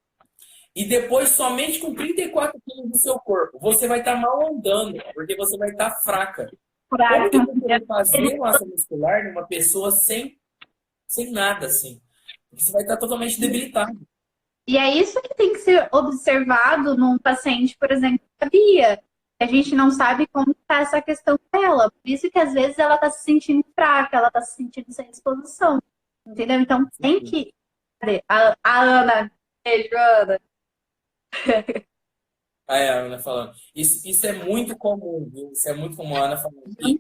e depois somente com 34 quilos do seu corpo? Você vai estar mal andando, porque você vai estar fraca. Como que eu fraca. vou poder fazer massa muscular numa pessoa sem nada, assim? Porque você vai estar totalmente debilitado. E é isso que tem que ser observado num paciente, por exemplo, da Bia. A gente não sabe como está essa questão dela. Por isso que às vezes ela está se sentindo fraca, ela está se sentindo sem disposição. Entendeu? Então tem que. Cadê? A Ana. Beijo, Ana. Aí a Ana falando. Isso é muito comum, viu? Isso é muito comum, a Ana falando. E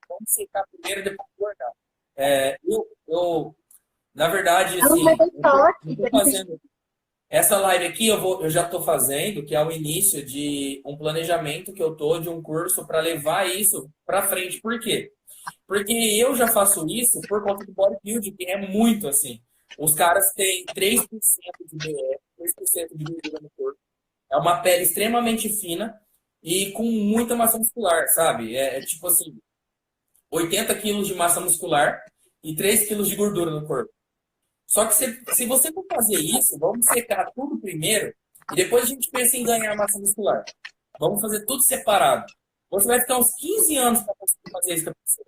vamos secar primeiro e depois engordar. Na verdade, Ela vai assim, ter eu toque. tô fazendo essa live aqui, eu já estou fazendo, que é o início de um planejamento que eu tô de um curso para levar isso para frente. Por quê? Porque eu já faço isso por conta do bodybuilding, que é muito assim. Os caras têm 3% de BF, 3% de gordura no corpo. É uma pele extremamente fina e com muita massa muscular, sabe? É tipo assim, 80 quilos de massa muscular e 3 quilos de gordura no corpo. Só que se você for fazer isso, vamos secar tudo primeiro e depois a gente pensa em ganhar massa muscular. Vamos fazer tudo separado. Você vai ficar uns 15 anos para conseguir fazer isso com a pessoa.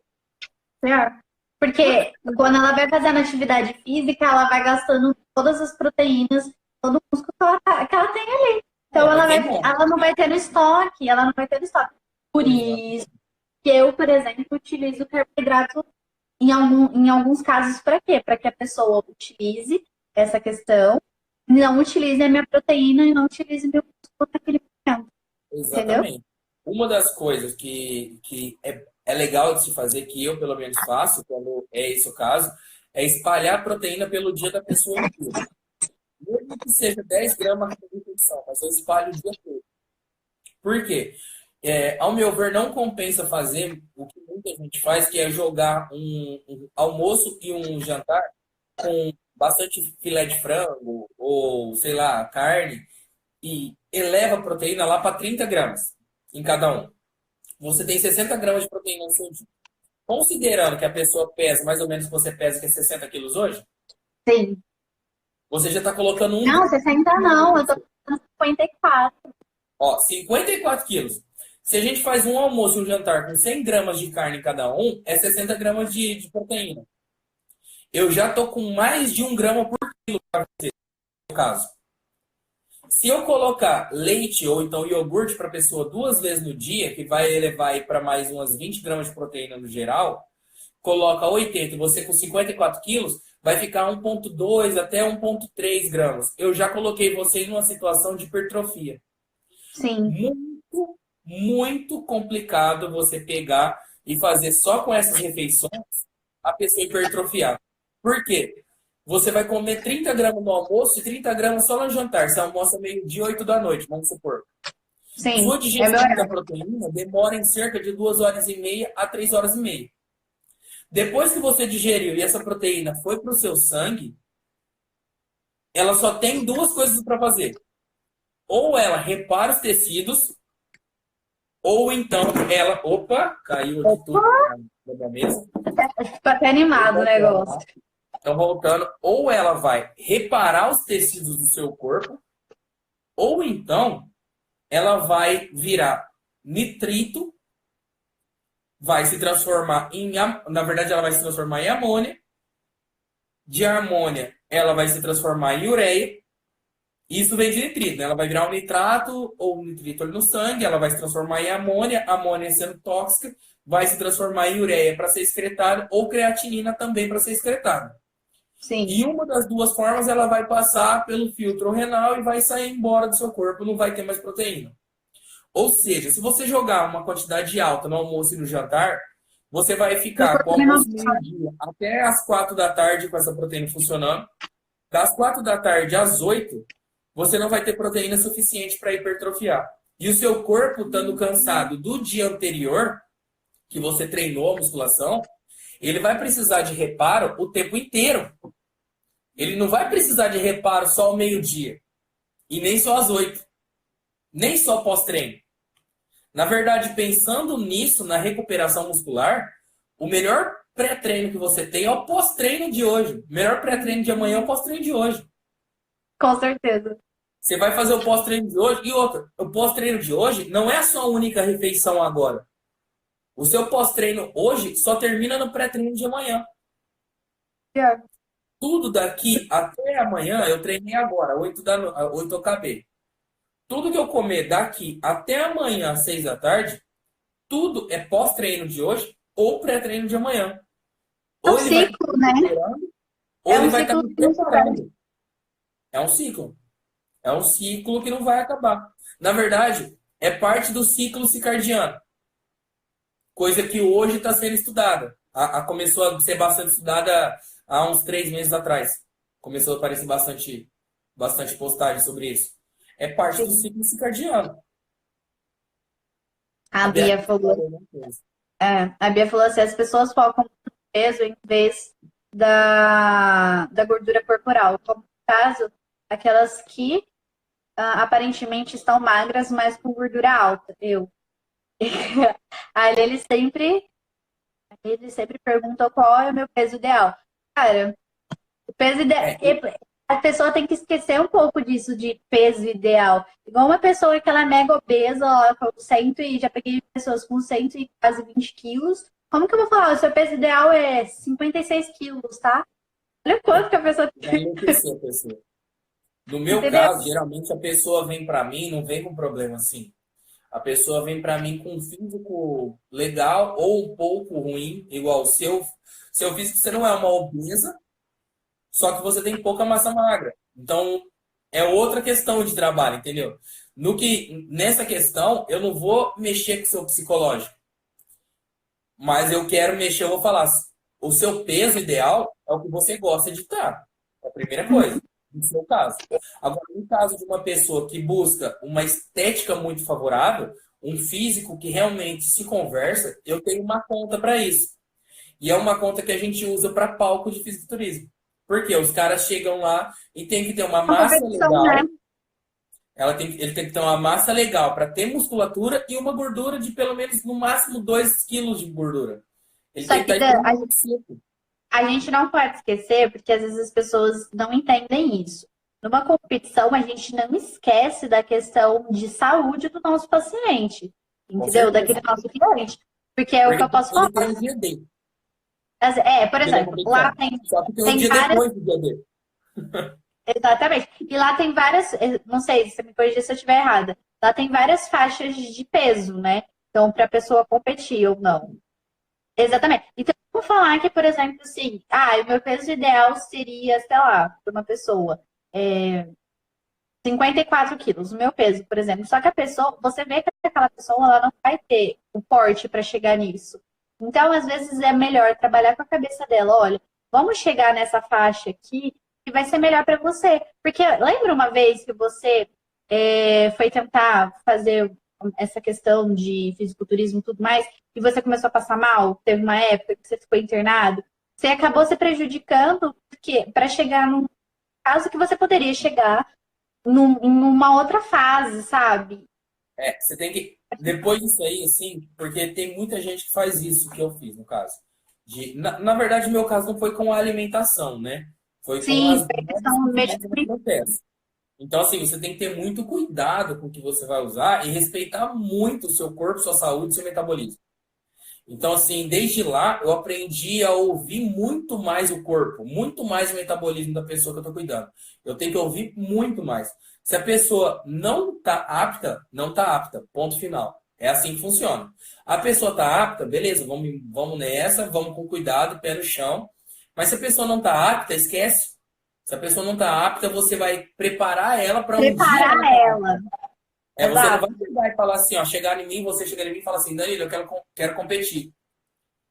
Pior. Porque quando ela vai fazendo atividade física, ela vai gastando todas as proteínas, todo o músculo que ela tem ali. Então Ela vai queimar. ela não vai ter no estoque, ela não vai ter no estoque. Por Exato. isso que eu, por exemplo, utilizo o carboidrato em alguns casos para quê? Para que a pessoa utilize essa questão, não utilize a minha proteína e não utilize meu músculo naquele momento. Entendeu? Exatamente. Uma das coisas que é legal de se fazer, que eu pelo menos faço, quando é esse o caso, é espalhar a proteína pelo dia da pessoa inteira. Mesmo que seja 10 gramas por refeição, mas eu espalho o dia todo. Por quê? Ao meu ver, não compensa fazer o que muita gente faz, que é jogar um almoço e um jantar com bastante filé de frango ou, sei lá, carne e eleva a proteína lá para 30 gramas em cada um. Você tem 60 gramas de proteína no seu dia. Considerando que a pessoa pesa mais ou menos o que você pesa, que é 60 quilos hoje, Sim. você já está colocando um Não, grama 60 não, eu tô falando 54. Ó, 54 quilos. Se a gente faz um almoço e um jantar com 100 gramas de carne em cada um, é 60 gramas de proteína. Eu já tô com mais de 1 grama por quilo, no caso. Se eu colocar leite ou então iogurte para a pessoa 2 vezes no dia, que vai elevar para mais umas 20 gramas de proteína no geral, coloca 80 e você com 54 quilos, vai ficar 1,2 até 1,3 gramas. Eu já coloquei você em uma situação de hipertrofia. Sim. Muito, muito complicado você pegar e fazer só com essas refeições a pessoa hipertrofiar. Por quê? Você vai comer 30 gramas no almoço e 30 gramas só no jantar. Você almoça meio-dia, 8 da noite, vamos supor. Sim. Sua É meu digestão da proteína demora em cerca de 2 horas e meia a 3 horas e meia. Depois que você digeriu e essa proteína foi para o seu sangue, ela só tem duas coisas para fazer. Ou ela repara os tecidos, ou então ela. Opa, caiu aqui tudo da mesa. Ficou até animado o negócio. Então, voltando, ou ela vai reparar os tecidos do seu corpo, ou então ela vai virar nitrito, vai se transformar em. Na verdade, ela vai se transformar em amônia. De amônia, ela vai se transformar em ureia. Isso vem de nitrito, né? Ela vai virar um nitrato ou um nitrito ali no sangue, ela vai se transformar em amônia, amônia sendo tóxica, vai se transformar em ureia para ser excretada ou creatinina também para ser excretada. Sim. E uma das duas formas ela vai passar pelo filtro renal e vai sair embora do seu corpo, não vai ter mais proteína. Ou seja, se você jogar uma quantidade alta no almoço e no jantar, você vai ficar com o almoço meio-dia até as 4 da tarde com essa proteína funcionando. Das 4 da tarde às 8, você não vai ter proteína suficiente para hipertrofiar. E o seu corpo, estando cansado do dia anterior, que você treinou a musculação, ele vai precisar de reparo o tempo inteiro. Ele não vai precisar de reparo só ao meio-dia. E nem só às 8. Nem só pós-treino. Na verdade, pensando nisso, na recuperação muscular, o melhor pré-treino que você tem é o pós-treino de hoje. O melhor pré-treino de amanhã é o pós-treino de hoje. Com certeza. Você vai fazer o pós-treino de hoje e outra. O pós-treino de hoje não é a sua única refeição agora. O seu pós-treino hoje só termina no pré-treino de amanhã. Pior. Tudo daqui até amanhã, eu treinei agora, 8 eu acabei. Tudo que eu comer daqui até amanhã, às 6 da tarde, tudo é pós-treino de hoje ou pré-treino de amanhã. É um Ou ele vai ciclo, estar né? me preparando, ou É ele um vai estar ciclo me que não se perde. preparando. É um ciclo. É um ciclo que não vai acabar. Na verdade, é parte do ciclo circadiano. Coisa que hoje está sendo estudada. Começou a ser bastante estudada há uns 3 meses atrás. Começou a aparecer bastante postagem sobre isso. É parte do ciclo circadiano. A A Bia Beatriz falou, falou uma coisa. a Bia falou assim, as pessoas focam no peso em vez da gordura corporal. Como no caso, aquelas que aparentemente estão magras, mas com gordura alta. Aí ele sempre perguntou qual é o meu peso ideal. Cara, o peso ideal. É, A pessoa tem que esquecer um pouco disso de peso ideal. Igual uma pessoa que ela é mega obesa, ó, com 100 e já peguei pessoas com 100 e quase 20 quilos. Como que eu vou falar? O seu peso ideal é 56 quilos, tá? Olha quanto que a pessoa vai tem. enlouquecer a pessoa. No meu Entendeu? caso, geralmente a pessoa vem para mim, não vem com problema assim. A pessoa vem para mim com um físico legal ou um pouco ruim, igual o seu. Seu físico, você não é uma obesa, só que você tem pouca massa magra. Então, é outra questão de trabalho, entendeu? Nessa questão, eu não vou mexer com o seu psicológico, mas eu quero mexer, eu vou falar, o seu peso ideal é o que você gosta de estar. É a primeira coisa, no seu caso. Agora, no caso de uma pessoa que busca uma estética muito favorável, um físico que realmente se conversa, eu tenho uma conta para isso. E é uma conta que a gente usa para palco de fisiculturismo. Porque os caras chegam lá e tem que ter uma Uma massa competição, né? legal. Ele tem que ter uma massa legal para ter musculatura e uma gordura de pelo menos, no máximo, 2 quilos de gordura. Ele Só tem que que estar extremamente seco. a gente não pode esquecer, porque às vezes as pessoas não entendem isso. Numa competição, a gente não esquece da questão de saúde do nosso paciente, Com entendeu? certeza. Daquele nosso cliente. Porque é o que eu Porque posso falar. ele tem um dia dele. Por Ele é exemplo, lá competição. Só que tem um tem dia várias. depois do dia dele. Exatamente. E lá tem várias. Não sei, se você me corrigir se eu estiver errada. Lá tem várias faixas de peso, né? Então, para a pessoa competir ou não. Exatamente. Então, vamos falar que, por exemplo, assim, o meu peso ideal seria, sei lá, para uma pessoa, 54 quilos, o meu peso, por exemplo. Só que a pessoa, você vê que aquela pessoa, ela não vai ter o porte para chegar nisso. Então, às vezes, é melhor trabalhar com a cabeça dela. Olha, vamos chegar nessa faixa aqui que vai ser melhor para você. Porque lembra uma vez que você foi tentar fazer essa questão de fisiculturismo e tudo mais, e você começou a passar mal, teve uma época que você ficou internado, você acabou se prejudicando para chegar num caso que você poderia chegar numa outra fase, sabe? Você tem que. Depois disso aí, assim, porque tem muita gente que faz isso que eu fiz, no caso. Na verdade, o meu caso não foi com a alimentação, né? Foi com Sim, as foi drogas questão que do você no processo. Então, assim, você tem que ter muito cuidado com o que você vai usar e respeitar muito o seu corpo, sua saúde, seu metabolismo. Então, assim, desde lá eu aprendi a ouvir muito mais o corpo, muito mais o metabolismo da pessoa que eu estou cuidando. Eu tenho que ouvir muito mais. Se a pessoa não está apta, não está apta. Ponto final. É assim que funciona. A pessoa está apta, beleza, vamos nessa, vamos com cuidado, pé no chão. Mas se a pessoa não está apta, esquece. Se a pessoa não está apta, você vai preparar ela para um dia preparar ela tá apta. ela. Você não vai Exato. chegar e falar assim, ó, chegar em mim, você chegar em mim e falar assim, Danilo, quero competir.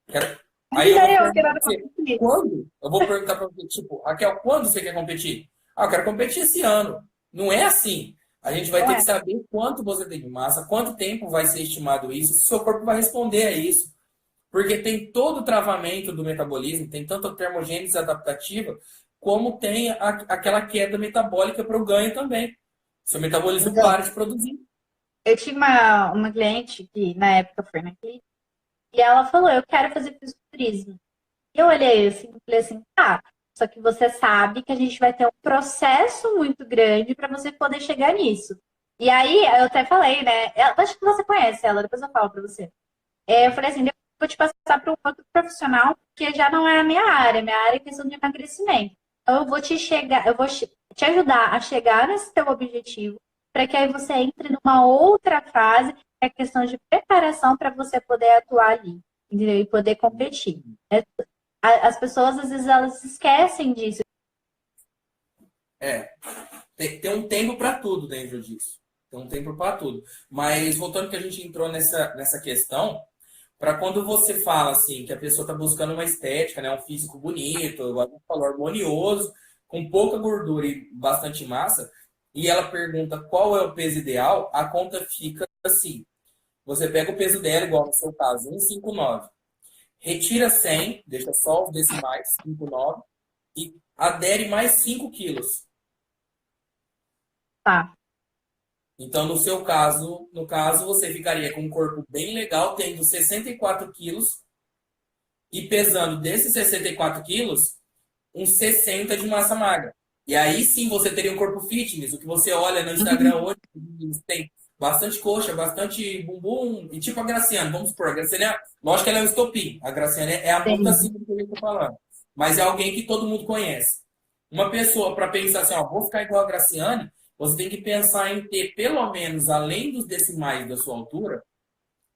Quero... Aí eu vou Eu perguntar quero pra você, competir. quando? Eu vou perguntar pra você, tipo, Raquel, quando você quer competir? Ah, eu quero competir esse ano. Não é assim. A gente vai Não ter que é? saber quanto você tem de massa, quanto tempo vai ser estimado isso, se o seu corpo vai responder a isso. Porque tem todo o travamento do metabolismo, tem tanto a termogênese adaptativa, como tem aquela queda metabólica para o ganho também. Seu metabolismo Então, para de produzir. eu tive uma cliente que na época foi na clínica e ela falou, eu quero fazer fisiculturismo. E eu olhei assim e falei assim, tá, só que você sabe que a gente vai ter um processo muito grande para você poder chegar nisso. E aí, eu até falei, né? Acho que você conhece ela, depois eu falo para você. Eu falei assim, eu vou te passar para um outro profissional, porque já não é a minha área é questão de emagrecimento. Então, eu vou te ajudar a chegar nesse teu objetivo, para que aí você entre numa outra fase, que é a questão de preparação para você poder atuar ali, entendeu? E poder competir. As pessoas, às vezes, elas esquecem disso. É, tem um tempo para tudo dentro disso. Tem um tempo para tudo. Mas voltando que a gente entrou nessa questão, para quando você fala assim que a pessoa está buscando uma estética, né, um físico bonito, igual a gente falou, harmonioso, com pouca gordura e bastante massa, e ela pergunta qual é o peso ideal, a conta fica assim. Você pega o peso dela, igual no seu caso, 159. Retira 100, deixa só os decimais, 59, e adere mais 5 quilos. Tá. Então, no seu caso, no caso, você ficaria com um corpo bem legal, tendo 64 quilos e pesando desses 64 quilos, uns 60 de massa magra. E aí sim você teria um corpo fitness. O que você olha no Instagram hoje, tem bastante coxa, bastante bumbum, e tipo a Graciane, vamos supor, a Graciane, lógico que ela é o estopim, a Graciane é a ponta Sim. acima do que eu estou falando. Mas é alguém que todo mundo conhece. Uma pessoa, para pensar assim, ó, vou ficar igual a Graciane, você tem que pensar em ter, pelo menos, além dos decimais da sua altura,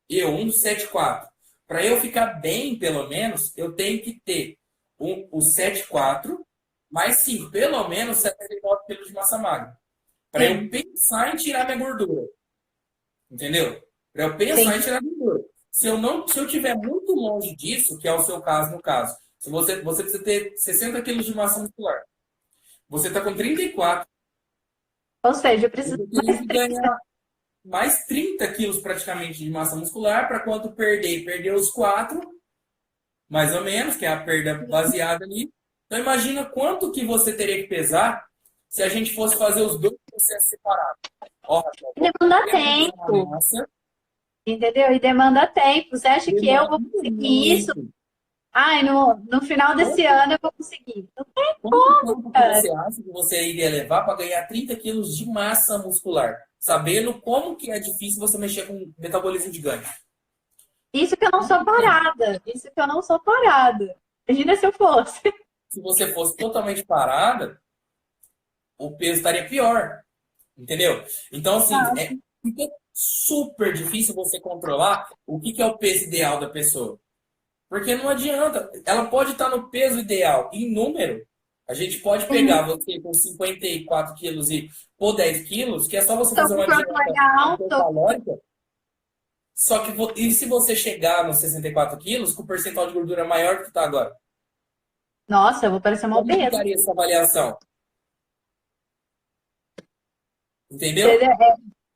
eu, 1,74. Para eu ficar bem, pelo menos, eu tenho que ter o 7,4 mais 5, pelo menos 79 quilos de massa magra. Para eu Sim. pensar em tirar minha gordura. Entendeu? Para eu pensar em Sim. tirar minha gordura. Se eu tiver muito longe disso, que é o seu caso no caso, se você precisa ter 60 quilos de massa muscular. Você está com 34, Ou seja, eu preciso você teria mais que 30. ganhar mais 30 quilos praticamente de massa muscular para quando perder os 4 mais ou menos, que é a perda baseada ali. Então imagina quanto que você teria que pesar se a gente fosse fazer os dois processos separados. Ó, Rafael, E vou demanda quero ganhar uma tempo, massa, entendeu? E demanda tempo. Você acha que eu demanda vou conseguir isso? muito. Ai, no final desse Quanto, ano eu vou conseguir. Não tem quanto como, tempo que cara. você acha que você iria levar para ganhar 30 quilos de massa muscular? Sabendo como que é difícil você mexer com metabolismo de ganho. Isso que eu não sou Quanto tempo? parada. Isso que eu não sou parada. Imagina se eu fosse. Se você fosse totalmente parada, o peso estaria pior. Entendeu? Então, assim, fica super difícil você controlar o que é o peso ideal da pessoa. Porque não adianta. Ela pode estar no peso ideal em número. A gente pode pegar Sim, você com 54 quilos e pôr 10 quilos, que é só você tô fazer com uma corpo dieta legal, tô... hipercalórica. Só que, e se você chegar nos 64 quilos, com o percentual de gordura maior que tu tá agora? Nossa, eu vou parecer uma Como obesa. ficaria essa avaliação? Entendeu? Entendeu?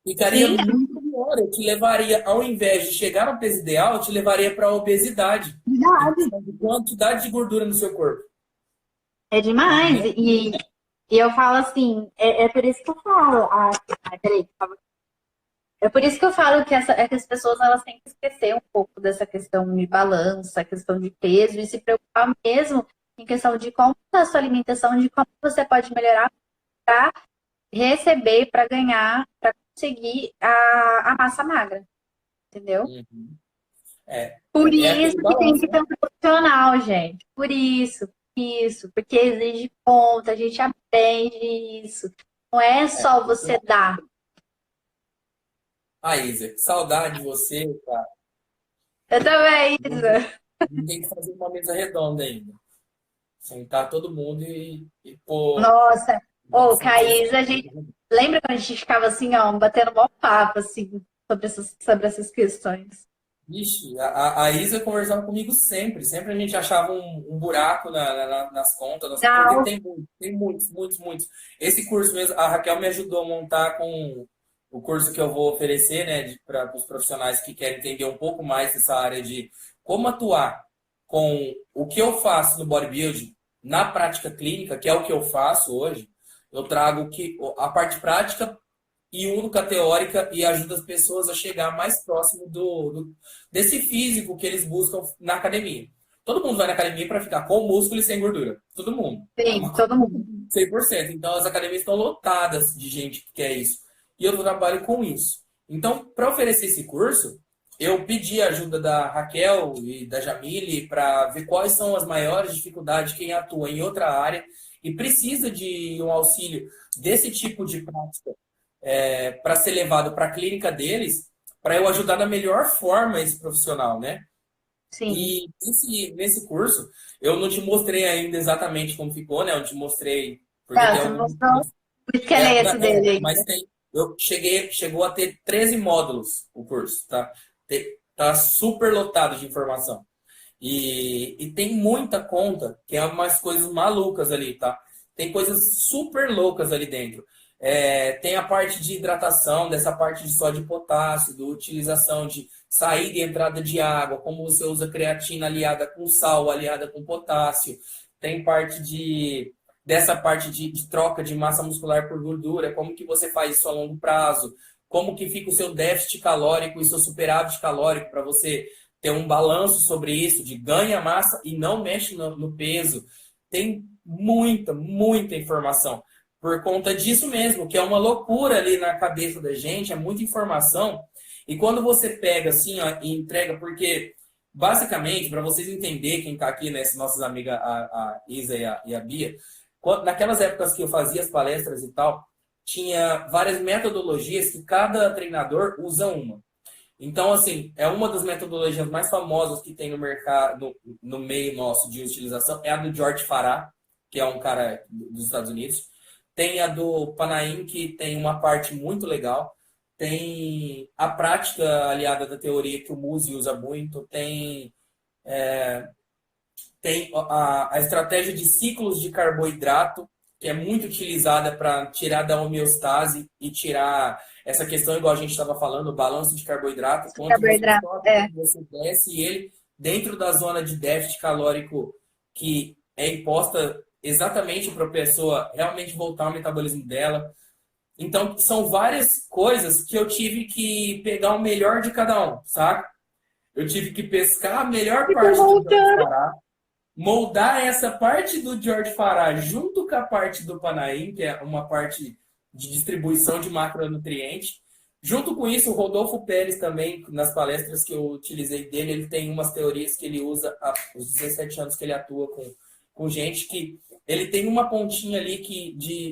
Ficaria Sim, muito pior. Eu te levaria, ao invés de chegar no peso ideal, eu te levaria para a obesidade. é Em verdade. questão de quantidade de gordura no seu corpo. É demais. Entendeu? E eu falo assim, é por isso que eu falo. Peraí, por favor. É por isso que eu falo que, que as pessoas elas têm que esquecer um pouco dessa questão de balança, questão de peso, e se preocupar mesmo em questão de como está a sua alimentação, de como você pode melhorar para receber, para ganhar, para conseguir a massa magra, entendeu? Uhum. É, Por é isso aquele que tem balanço, que ter né? um profissional, gente. Por isso, porque exige conta, a gente aprende isso. Não é É. só você dar. Ah, Isa, que saudade de você, cara. Eu também, Isa. A gente tem que fazer uma mesa redonda ainda. Sentar todo mundo e pôr. Nossa, ô, Nossa, Caís, a gente lembra quando a gente ficava assim, ó, batendo mó papo assim sobre essas questões. Vixe, a Isa conversava comigo sempre. Sempre a gente achava um buraco nas contas, porque Não, tem muitos, muitos, muitos. Esse curso mesmo, a Raquel me ajudou a montar com o curso que eu vou oferecer, né, para os profissionais que querem entender um pouco mais dessa área de como atuar com o que eu faço no bodybuilding na prática clínica, que é o que eu faço hoje. Eu trago a parte prática e única teórica e ajuda as pessoas a chegar mais próximo desse físico que eles buscam na academia. Todo mundo vai na academia para ficar com músculo e sem gordura. Todo mundo. É sim, uma coisa todo mundo. 100%. Então, as academias estão lotadas de gente que quer isso. E eu trabalho com isso. Então, para oferecer esse curso, eu pedi a ajuda da Raquel e da Jamile para ver quais são as maiores dificuldades de quem atua em outra área e precisa de um auxílio desse tipo de prática para ser levado para a clínica deles, para eu ajudar da melhor forma esse profissional, né? Sim. E nesse curso, eu não te mostrei ainda exatamente como ficou, né? Eu te mostrei, porque Tá, tem você algum. mostrou o esqueleto dele Mas ainda. tem. Chegou a ter 13 módulos o curso, tá? Tá super lotado de informação. E tem muita conta, que é umas coisas malucas ali, tá? Tem coisas super loucas ali dentro. Tem a parte de hidratação, dessa parte de sódio e potássio, da utilização de saída e entrada de água, como você usa creatina aliada com sal, aliada com potássio. Tem dessa parte de troca de massa muscular por gordura, como que você faz isso a longo prazo, como que fica o seu déficit calórico e seu superávit calórico para você ter um balanço sobre isso, de ganha massa e não mexe no peso. Tem muita, muita informação. Por conta disso mesmo, que é uma loucura ali na cabeça da gente, é muita informação. E quando você pega assim ó, e entrega, porque basicamente, para vocês entenderem quem está aqui, né, nossas amigas, a Isa e a Bia, naquelas épocas que eu fazia as palestras e tal, tinha várias metodologias que cada treinador usa uma. Então, assim, é uma das metodologias mais famosas que tem no mercado, no meio nosso de utilização, é a do George Farah, que é um cara dos Estados Unidos. Tem a do Panaim, que tem uma parte muito legal. Tem a prática aliada da teoria, que o Musi usa muito. Tem a estratégia de ciclos de carboidrato, que é muito utilizada para tirar da homeostase e tirar essa questão, igual a gente estava falando, o balanço de carboidrato, quanto você Carboidrato. sobe, É. quanto você desce, e ele dentro da zona de déficit calórico que é imposta exatamente para a pessoa realmente voltar ao metabolismo dela. Então, são várias coisas que eu tive que pegar o melhor de cada um, saca? Eu tive que pescar a melhor Fica parte do George voltando. Farah, moldar essa parte do George Farah junto com a parte do Panaim, que é uma parte de distribuição de macronutrientes. Junto com isso, o Rodolfo Pérez também, nas palestras que eu utilizei dele, ele tem umas teorias que ele usa há os 17 anos que ele atua com gente, que ele tem uma pontinha ali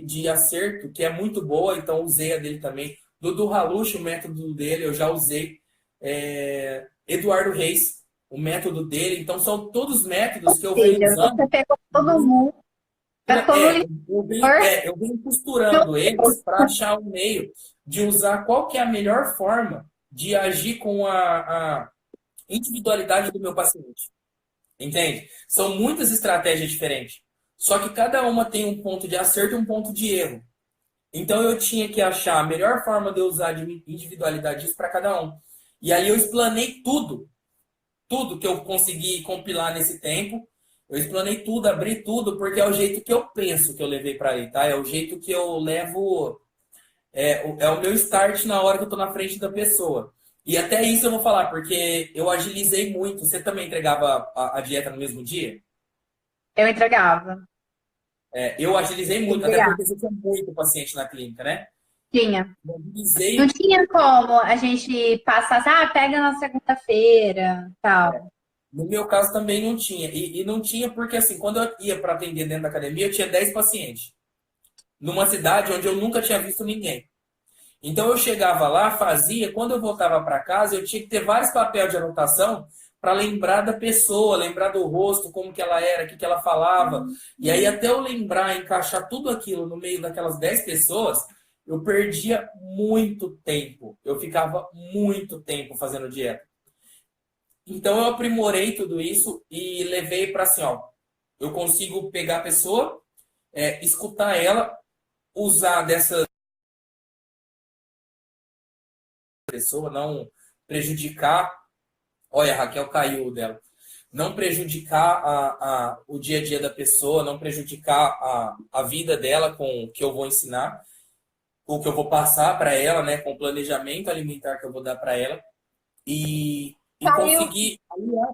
de acerto que é muito boa, então usei a dele também. Dudu Halush, o método dele, eu já usei. Eduardo Reis, o método dele. Então, são todos métodos que eu venho Seja, você usando. pegou todo mundo, gastou no Eu venho costurando eles para achar o meio de usar qual que é a melhor forma de agir com a individualidade do meu paciente. Entende? São muitas estratégias diferentes. Só que cada uma tem um ponto de acerto e um ponto de erro. Então eu tinha que achar a melhor forma de eu usar de individualidade para cada um. E aí eu explanei tudo que eu consegui compilar nesse tempo. Eu explanei tudo, abri tudo, porque é o jeito que eu penso que eu levei para aí, tá? É o jeito que eu levo, é o meu start na hora que eu tô na frente da pessoa. E até isso eu vou falar, porque eu agilizei muito. Você também entregava a dieta no mesmo dia? Eu entregava. Eu agilizei muito, até Entregava. porque você tinha muito paciente na clínica, né? Tinha. Eu Não agilizei. tinha como a gente passar, pega na segunda-feira, tal. No meu caso também não tinha. E não tinha porque, assim, quando eu ia para atender dentro da academia, eu tinha 10 pacientes. Numa cidade onde eu nunca tinha visto ninguém. Então eu chegava lá, fazia, quando eu voltava para casa, eu tinha que ter vários papéis de anotação para lembrar da pessoa, lembrar do rosto, como que ela era, o que que ela falava. E aí até eu lembrar, encaixar tudo aquilo no meio daquelas 10 pessoas, eu perdia muito tempo. Eu ficava muito tempo fazendo dieta. Então eu aprimorei tudo isso e levei para assim, ó, eu consigo pegar a pessoa, escutar ela, usar dessa pessoa, não prejudicar. Olha, a Raquel caiu dela. Não prejudicar o dia a dia da pessoa, não prejudicar a vida dela com o que eu vou ensinar, com o que eu vou passar para ela, né, com o planejamento alimentar que eu vou dar para ela e Caiu, conseguir aliar.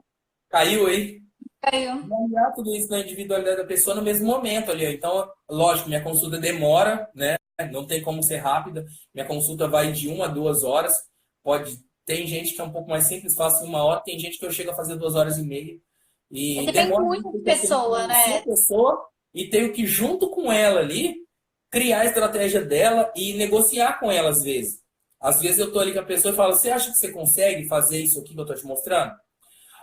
Caiu aí. caiu. Aliar tudo isso na individualidade da pessoa no mesmo momento ali. Então, lógico, minha consulta demora, né? Não tem como ser rápida. Minha consulta vai de 1 a 2 horas. Pode. Tem gente que é um pouco mais simples, faço em 1 hora. Tem gente que eu chego a fazer 2 horas e meia. E Depende demora muito muito de porque eu tenho que pessoa, conhecer a né? pessoa e tenho que, junto com ela ali, criar a estratégia dela e negociar com ela às vezes. Às vezes eu tô ali com a pessoa e falo, você acha que você consegue fazer isso aqui que eu tô te mostrando?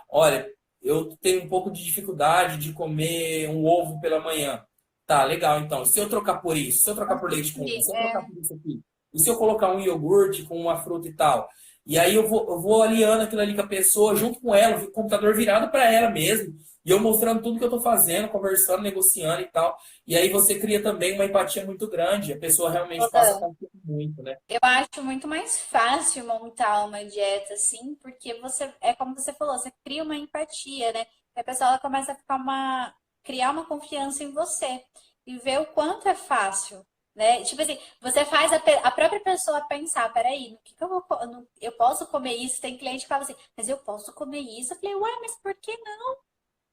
Olha, eu tenho um pouco de dificuldade de comer um ovo pela manhã. Tá, legal, então. E se eu trocar por isso? Se eu trocar por leite com isso? Se eu trocar É, por isso aqui? E se eu colocar um iogurte com uma fruta e tal? E aí eu vou aliando aquilo ali com a pessoa, junto com ela, o computador virado para ela mesmo. E eu mostrando tudo que eu tô fazendo, conversando, negociando e tal. E aí você cria também uma empatia muito grande. A pessoa realmente passa a Rodan, confiar muito, né? eu acho muito mais fácil montar uma dieta assim, porque você, é como você falou, você cria uma empatia, né? E a pessoa ela começa a criar uma confiança em você e ver o quanto é fácil, né? Tipo assim, você faz a própria pessoa pensar, peraí, no que eu vou, eu posso comer isso? Tem cliente que fala assim, mas eu posso comer isso? Eu falei, uai, mas por que não?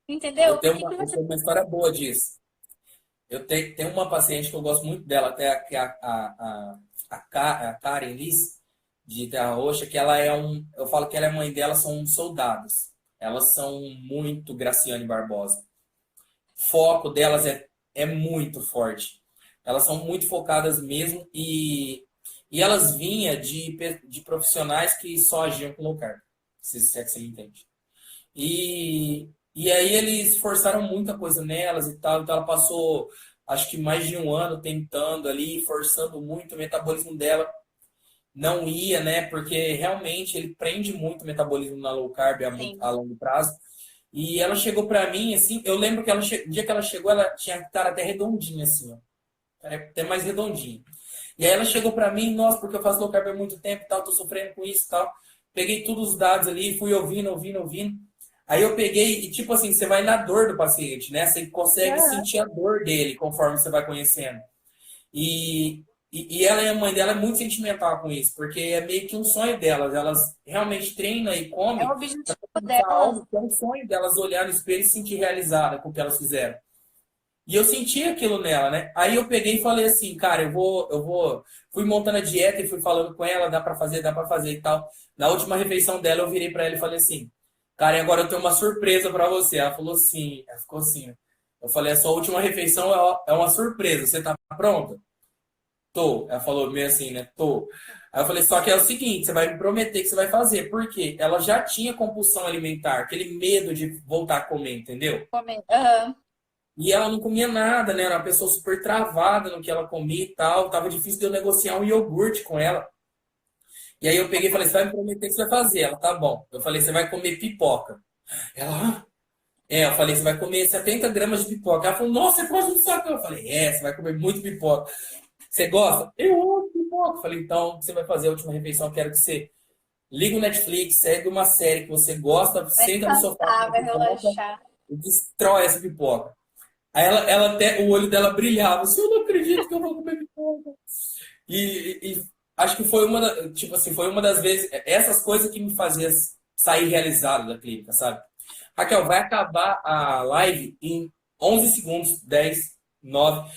Entendeu? Eu Por tenho que uma, que eu você... tenho uma história boa disso. Eu tenho uma paciente que eu gosto muito dela, até que é a Karen Liz, de Terra Roxa, que ela é um. Eu falo que ela é mãe dela, são soldadas. Elas são muito Graciane Barbosa. O foco delas é muito forte. Elas são muito focadas mesmo e elas vinham de profissionais que só agiam com low carb. Se é que você me entende. E aí eles forçaram muita coisa nelas e tal. Então ela passou, acho que mais de 1 ano tentando ali, forçando muito o metabolismo dela. Não ia, né? Porque realmente ele prende muito o metabolismo na low carb a Sim. longo prazo. E ela chegou pra mim, assim, eu lembro que o dia que ela chegou, ela tinha que estar até redondinha, assim, ó. Até mais redondinha. E aí ela chegou pra mim, nossa, porque eu faço low carb há muito tempo e tal, tô sofrendo com isso e tal. Peguei todos os dados ali, fui ouvindo, ouvindo, ouvindo. Aí eu peguei e, tipo assim, você vai na dor do paciente, né? Você consegue Aham. sentir a dor dele conforme você vai conhecendo. E ela e a mãe dela é muito sentimental com isso, porque é meio que um sonho delas. Elas realmente treinam e É o comem objetivo para delas. algo que é um sonho delas olhar no espelho e se sentir realizada com o que elas fizeram. E eu senti aquilo nela, né? Aí eu peguei e falei assim, cara, fui montando a dieta e fui falando com ela, dá pra fazer e tal. Na última refeição dela, eu virei pra ela e falei assim, cara, e agora eu tenho uma surpresa pra você. Ela falou assim, ela ficou assim, né? Eu falei, a sua última refeição é uma surpresa, você tá pronta? Tô. Ela falou meio assim, né? Tô. Aí eu falei, só que é o seguinte, você vai me prometer que você vai fazer. Por quê? Ela já tinha compulsão alimentar, aquele medo de voltar a comer, entendeu? Aham. E ela não comia nada, né? Era uma pessoa super travada no que ela comia e tal. Tava difícil de eu negociar um iogurte com ela. E aí eu peguei e falei, você vai me prometer que você vai fazer. Ela, tá bom. Eu falei, você vai comer pipoca. Ela, ah. Eu falei, você vai comer 70 gramas de pipoca. Ela falou, nossa, você pode um saco. Eu falei, você vai comer muito pipoca. Você gosta? Eu amo pipoca. Eu falei, então, você vai fazer a última refeição. Eu quero que você liga o Netflix, segue uma série que você gosta, Vai senta no sofá com descansar, a vai pipoca relaxar. e destrói essa pipoca. Aí ela até, o olho dela brilhava. Assim, eu não acredito que eu vou comer pipoca. E acho que foi tipo assim, foi uma das vezes, essas coisas que me faziam sair realizado da clínica, sabe? Raquel, vai acabar a live em 11 segundos, 10, 9.